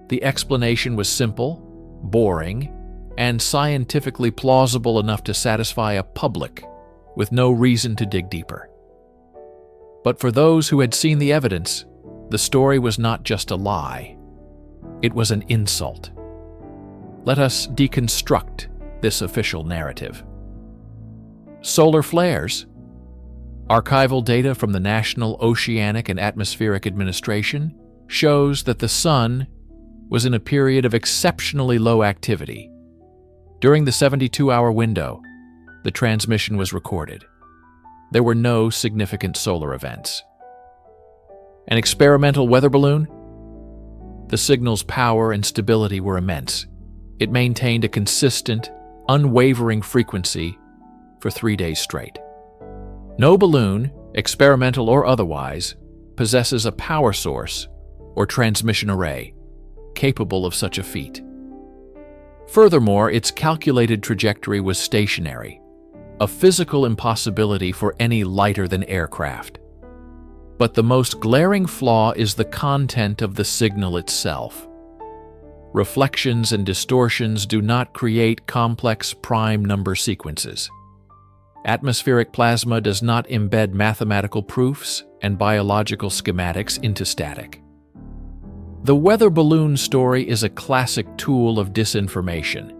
Speaker 1: The explanation was simple, boring, and scientifically plausible enough to satisfy a public with no reason to dig deeper. But for those who had seen the evidence, the story was not just a lie. It was an insult. Let us deconstruct this official narrative. Solar flares. Archival data from the National Oceanic and Atmospheric Administration shows that the Sun was in a period of exceptionally low activity. During the 72-hour window, the transmission was recorded. There were no significant solar events. An experimental weather balloon? The signal's power and stability were immense. It maintained a consistent, unwavering frequency for 3 days straight. No balloon, experimental or otherwise, possesses a power source or transmission array capable of such a feat. Furthermore, its calculated trajectory was stationary, a physical impossibility for any lighter-than-air craft. But the most glaring flaw is the content of the signal itself. Reflections and distortions do not create complex prime number sequences. Atmospheric plasma does not embed mathematical proofs and biological schematics into static. The weather balloon story is a classic tool of disinformation.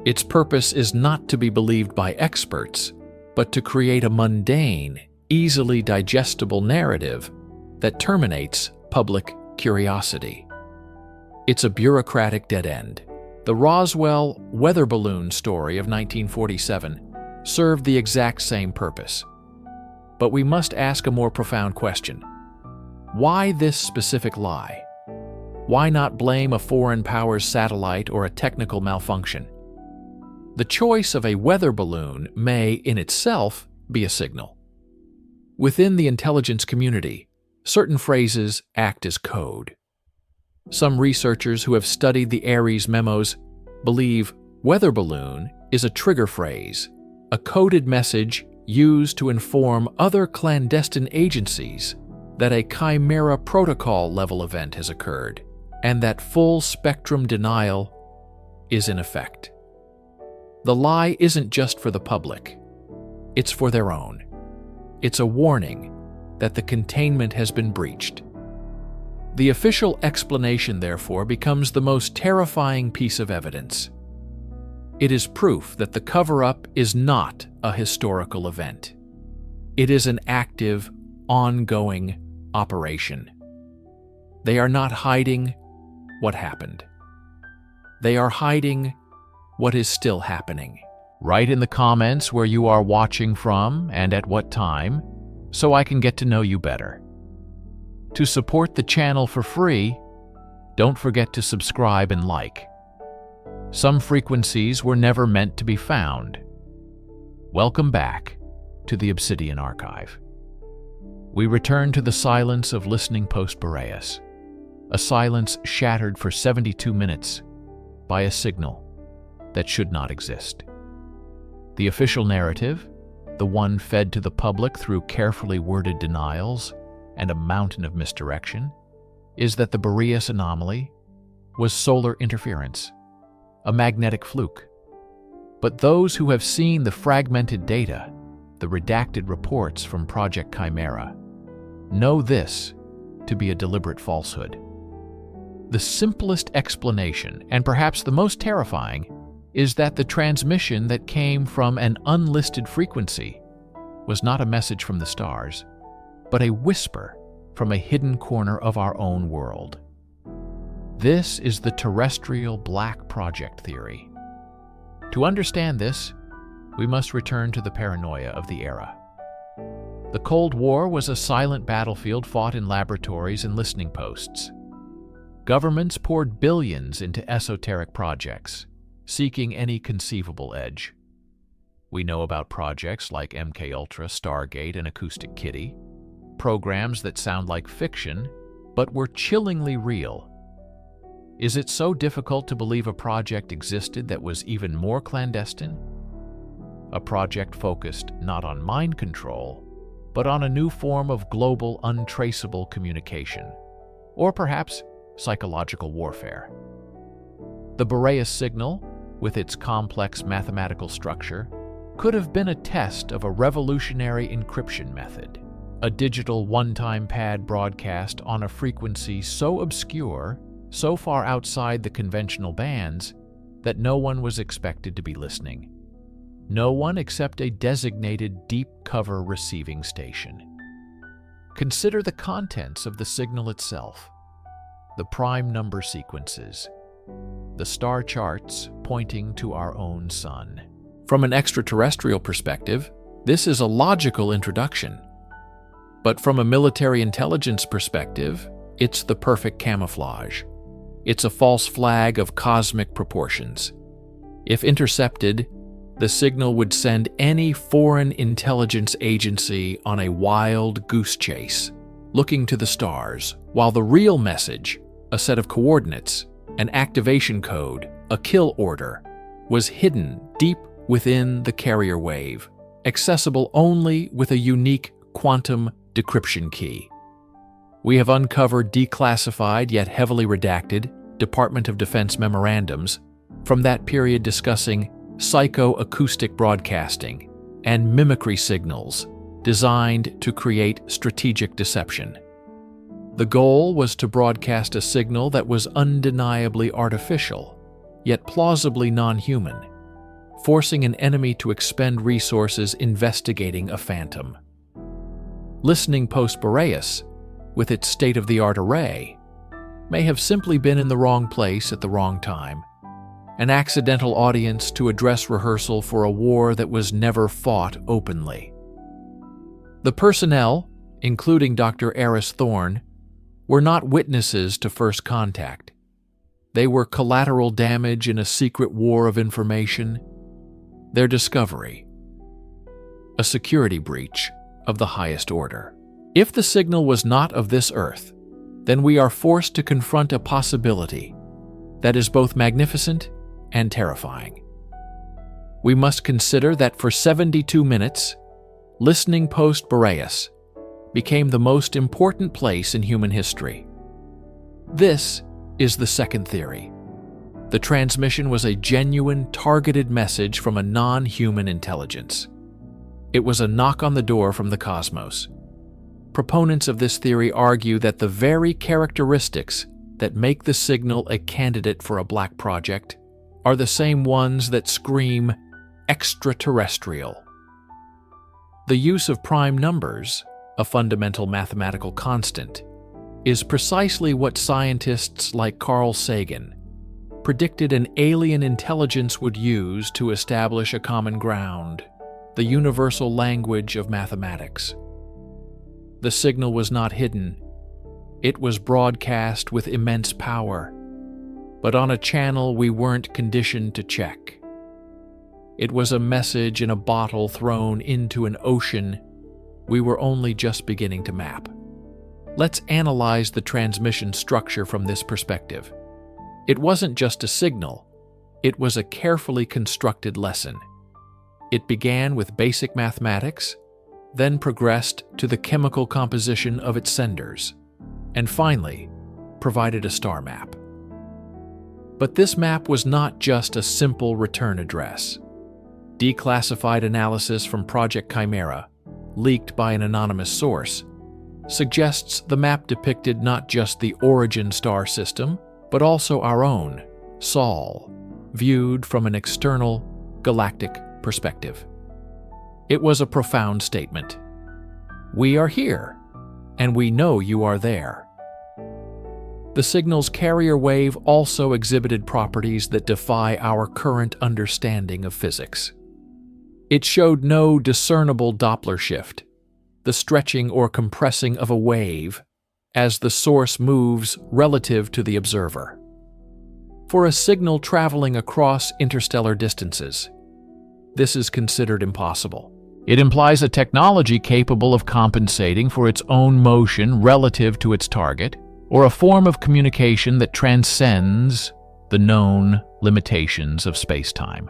Speaker 1: Its purpose is not to be believed by experts, but to create a mundane, easily digestible narrative that terminates public curiosity. It's a bureaucratic dead end. The Roswell weather balloon story of 1947 served the exact same purpose. But we must ask a more profound question. Why this specific lie? Why not blame a foreign power's satellite or a technical malfunction? The choice of a weather balloon may, in itself, be a signal. Within the intelligence community, certain phrases act as code. Some researchers who have studied the Ares memos believe weather balloon is a trigger phrase, a coded message used to inform other clandestine agencies that a Chimera protocol level event has occurred and that full spectrum denial is in effect. The lie isn't just for the public, it's for their own. It's a warning that the containment has been breached. The official explanation, therefore, becomes the most terrifying piece of evidence. It is proof that the cover-up is not a historical event. It is an active, ongoing operation. They are not hiding what happened. They are hiding what is still happening. Write in the comments where you are watching from and at what time, so I can get to know you better. To support the channel for free, don't forget to subscribe and like. Some frequencies were never meant to be found. Welcome back to the Obsidian Archive. We return to the silence of Listening Post Boreas, a silence shattered for 72 minutes by a signal that should not exist. The official narrative, the one fed to the public through carefully worded denials and a mountain of misdirection, is that the Boreas anomaly was solar interference, a magnetic fluke. But those who have seen the fragmented data, the redacted reports from Project Chimera, know this to be a deliberate falsehood. The simplest explanation, and perhaps the most terrifying, is that the transmission that came from an unlisted frequency was not a message from the stars, but a whisper from a hidden corner of our own world. This is the terrestrial black project theory. To understand this, we must return to the paranoia of the era. The Cold War was a silent battlefield fought in laboratories and listening posts. Governments poured billions into esoteric projects, seeking any conceivable edge. We know about projects like MKUltra, Stargate, and Acoustic Kitty, programs that sound like fiction, but were chillingly real. Is it so difficult to believe a project existed that was even more clandestine? A project focused not on mind control, but on a new form of global, untraceable communication, or perhaps psychological warfare. The Boreas signal, with its complex mathematical structure, could have been a test of a revolutionary encryption method, a digital one-time pad broadcast on a frequency so obscure, so far outside the conventional bands, that no one was expected to be listening. No one except a designated deep cover receiving station. Consider the contents of the signal itself: the prime number sequences, the star charts pointing to our own sun. From an extraterrestrial perspective, this is a logical introduction. But from a military intelligence perspective, it's the perfect camouflage. It's a false flag of cosmic proportions. If intercepted, the signal would send any foreign intelligence agency on a wild goose chase, looking to the stars, while the real message, a set of coordinates, an activation code, a kill order, was hidden deep within the carrier wave, accessible only with a unique quantum decryption key. We have uncovered declassified yet heavily redacted Department of Defense memorandums from that period discussing psychoacoustic broadcasting and mimicry signals designed to create strategic deception. The goal was to broadcast a signal that was undeniably artificial, yet plausibly non-human, forcing an enemy to expend resources investigating a phantom. Listening Post Boreas, with its state-of-the-art array, may have simply been in the wrong place at the wrong time, an accidental audience to a dress rehearsal for a war that was never fought openly. The personnel, including Dr. Eris Thorne, were not witnesses to first contact. They were collateral damage in a secret war of information. Their discovery, a security breach of the highest order. If the signal was not of this earth, then we are forced to confront a possibility that is both magnificent and terrifying. We must consider that for 72 minutes, Listening Post Boreas became the most important place in human history. This is the second theory. The transmission was a genuine, targeted message from a non-human intelligence. It was a knock on the door from the cosmos. Proponents of this theory argue that the very characteristics that make the signal a candidate for a black project are the same ones that scream extraterrestrial. The use of prime numbers, a fundamental mathematical constant, is precisely what scientists like Carl Sagan predicted an alien intelligence would use to establish a common ground, the universal language of mathematics. The signal was not hidden. It was broadcast with immense power, but on a channel we weren't conditioned to check. It was a message in a bottle thrown into an ocean we were only just beginning to map. Let's analyze the transmission structure from this perspective. It wasn't just a signal, it was a carefully constructed lesson. It began with basic mathematics, then progressed to the chemical composition of its senders, and finally provided a star map. But this map was not just a simple return address. Declassified analysis from Project Chimera, leaked by an anonymous source, suggests the map depicted not just the origin star system, but also our own, Sol, viewed from an external, galactic perspective. It was a profound statement. We are here, and we know you are there. The signal's carrier wave also exhibited properties that defy our current understanding of physics. It showed no discernible Doppler shift, the stretching or compressing of a wave as the source moves relative to the observer. For a signal traveling across interstellar distances, this is considered impossible. It implies a technology capable of compensating for its own motion relative to its target, or a form of communication that transcends the known limitations of space-time.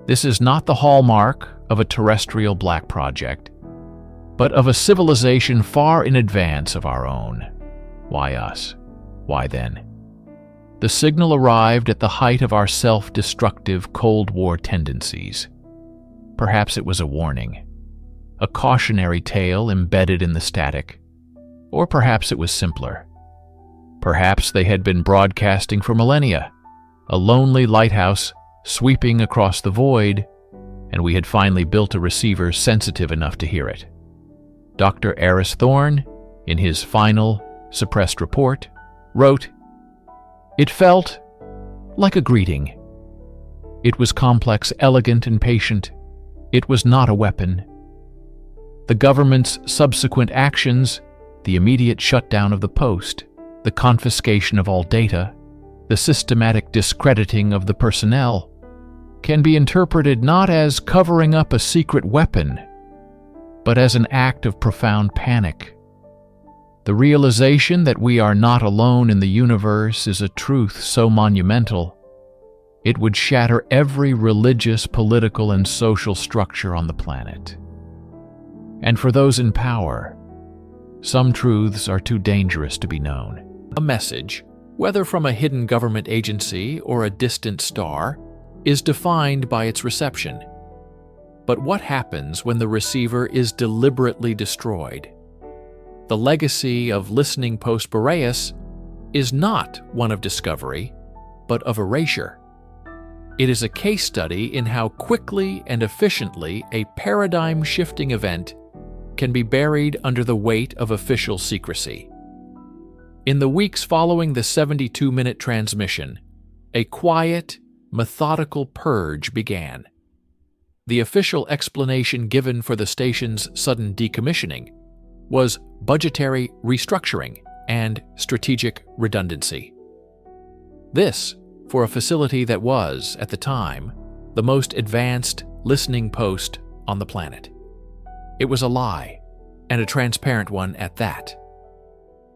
Speaker 1: This is not the hallmark of a terrestrial black project, but of a civilization far in advance of our own. Why us? Why then? The signal arrived at the height of our self-destructive Cold War tendencies. Perhaps it was a warning, a cautionary tale embedded in the static, or perhaps it was simpler. Perhaps they had been broadcasting for millennia, a lonely lighthouse sweeping across the void, and we had finally built a receiver sensitive enough to hear it. Dr. Elias Vance, in his final, suppressed report, wrote, "It felt like a greeting. It was complex, elegant, and patient. It was not a weapon. The government's subsequent actions, the immediate shutdown of the post, the confiscation of all data, the systematic discrediting of the personnel, can be interpreted not as covering up a secret weapon, but as an act of profound panic. The realization that we are not alone in the universe is a truth so monumental, it would shatter every religious, political, and social structure on the planet. And for those in power, some truths are too dangerous to be known." A message, whether from a hidden government agency or a distant star, is defined by its reception. But what happens when the receiver is deliberately destroyed? The legacy of Listening Post Boreas is not one of discovery, but of erasure. It is a case study in how quickly and efficiently a paradigm-shifting event can be buried under the weight of official secrecy. In the weeks following the 72-minute transmission, a quiet, methodical purge began. The official explanation given for the station's sudden decommissioning was budgetary restructuring and strategic redundancy. This, for a facility that was, at the time, the most advanced listening post on the planet. It was a lie, and a transparent one at that.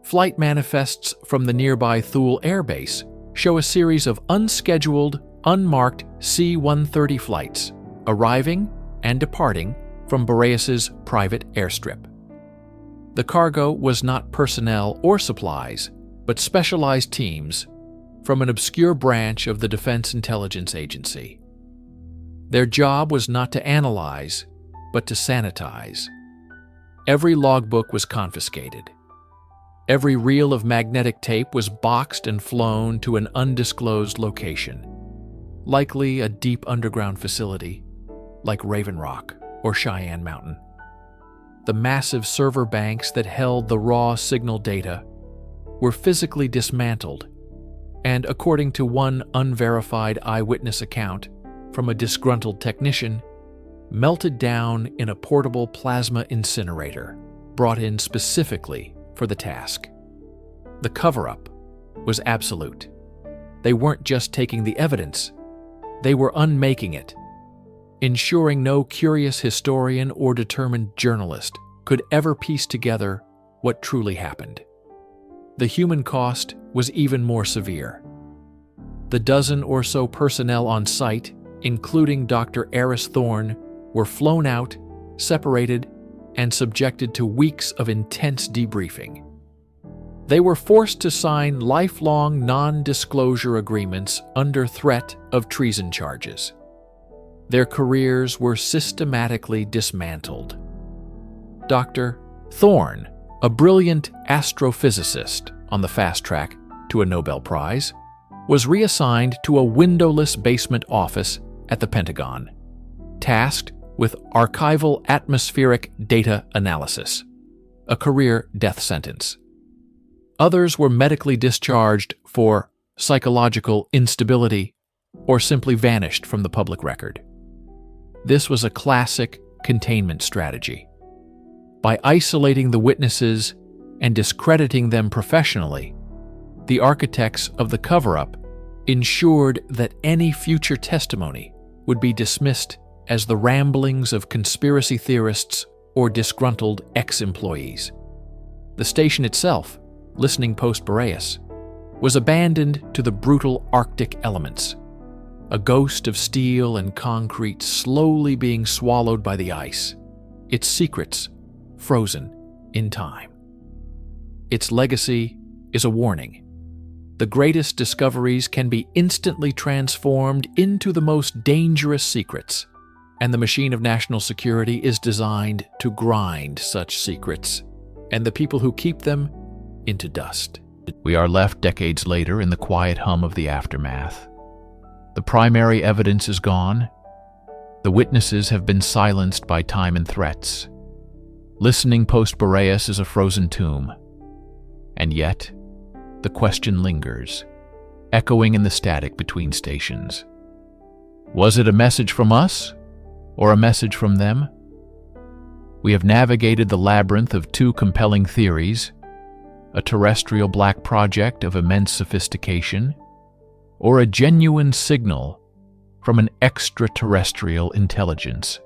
Speaker 1: Flight manifests from the nearby Thule Air Base show a series of unscheduled, unmarked C-130 flights arriving and departing from Boreas's private airstrip. The cargo was not personnel or supplies, but specialized teams from an obscure branch of the Defense Intelligence Agency. Their job was not to analyze, but to sanitize. Every logbook was confiscated. Every reel of magnetic tape was boxed and flown to an undisclosed location, likely a deep underground facility, like Raven Rock or Cheyenne Mountain. The massive server banks that held the raw signal data were physically dismantled, and according to one unverified eyewitness account from a disgruntled technician, melted down in a portable plasma incinerator brought in specifically for the task. The cover-up was absolute. They weren't just taking the evidence, they were unmaking it, ensuring no curious historian or determined journalist could ever piece together what truly happened. The human cost was even more severe. The dozen or so personnel on site, including Dr. Elias Vance, were flown out, separated, and subjected to weeks of intense debriefing. They were forced to sign lifelong non-disclosure agreements under threat of treason charges. Their careers were systematically dismantled. Dr. Thorne, a brilliant astrophysicist on the fast track to a Nobel Prize, was reassigned to a windowless basement office at the Pentagon, tasked with archival atmospheric data analysis, a career death sentence. Others were medically discharged for psychological instability or simply vanished from the public record. This was a classic containment strategy. By isolating the witnesses and discrediting them professionally, the architects of the cover-up ensured that any future testimony would be dismissed as the ramblings of conspiracy theorists or disgruntled ex-employees. The station itself, Listening Post Boreas, was abandoned to the brutal Arctic elements, a ghost of steel and concrete slowly being swallowed by the ice, its secrets frozen in time. Its legacy is a warning. The greatest discoveries can be instantly transformed into the most dangerous secrets, and the machine of national security is designed to grind such secrets, and the people who keep them, into dust. We are left decades later in the quiet hum of the aftermath. The primary evidence is gone. The witnesses have been silenced by time and threats. Listening Post Boreas is a frozen tomb. And yet, the question lingers, echoing in the static between stations. Was it a message from us, or a message from them? We have navigated the labyrinth of two compelling theories: a terrestrial black project of immense sophistication, or a genuine signal from an extraterrestrial intelligence.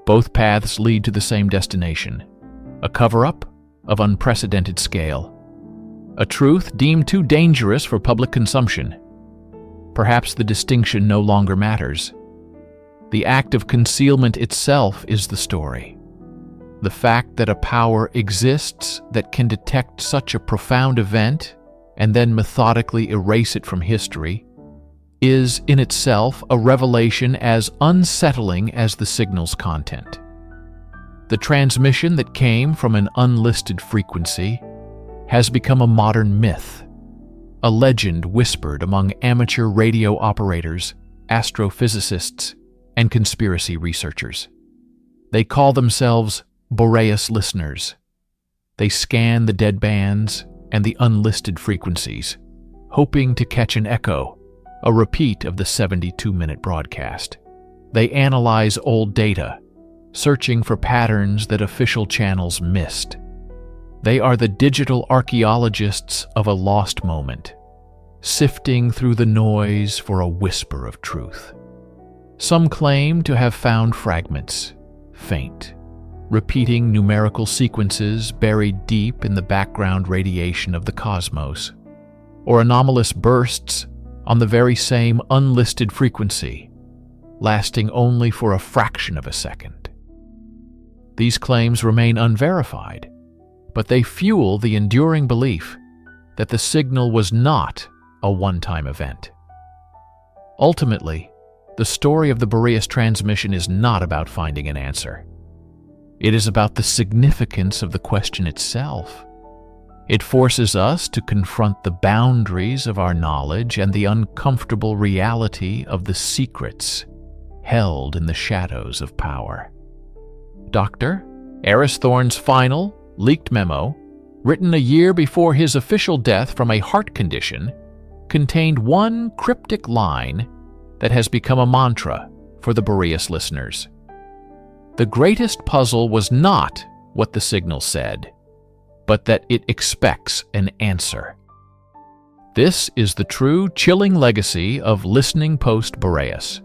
Speaker 1: Both paths lead to the same destination: a cover-up of unprecedented scale, a truth deemed too dangerous for public consumption. Perhaps the distinction no longer matters. The act of concealment itself is the story. The fact that a power exists that can detect such a profound event and then methodically erase it from history is in itself a revelation as unsettling as the signal's content. The transmission that came from an unlisted frequency has become a modern myth, a legend whispered among amateur radio operators, astrophysicists, and conspiracy researchers. They call themselves Boreas Listeners. They scan the dead bands and the unlisted frequencies, hoping to catch an echo, a repeat of the 72-minute broadcast. They analyze old data, searching for patterns that official channels missed. They are the digital archaeologists of a lost moment, sifting through the noise for a whisper of truth. Some claim to have found fragments, faint, repeating numerical sequences buried deep in the background radiation of the cosmos, or anomalous bursts on the very same unlisted frequency, lasting only for a fraction of a second. These claims remain unverified, but they fuel the enduring belief that the signal was not a one-time event. Ultimately, the story of the Boreas transmission is not about finding an answer. It is about the significance of the question itself. It forces us to confront the boundaries of our knowledge and the uncomfortable reality of the secrets held in the shadows of power. Dr. Eris Thorne's final, leaked memo, written a year before his official death from a heart condition, contained one cryptic line that has become a mantra for the Boreas listeners. The greatest puzzle was not what the signal said, but that it expects an answer. This is the true, chilling legacy of Listening Post Boreas.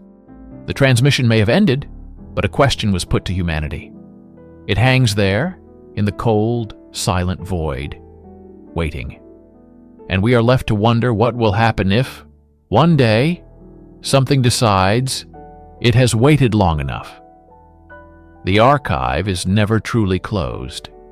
Speaker 1: The transmission may have ended, but a question was put to humanity. It hangs there, in the cold, silent void, waiting. And we are left to wonder what will happen if, one day, something decides it has waited long enough. The archive is never truly closed.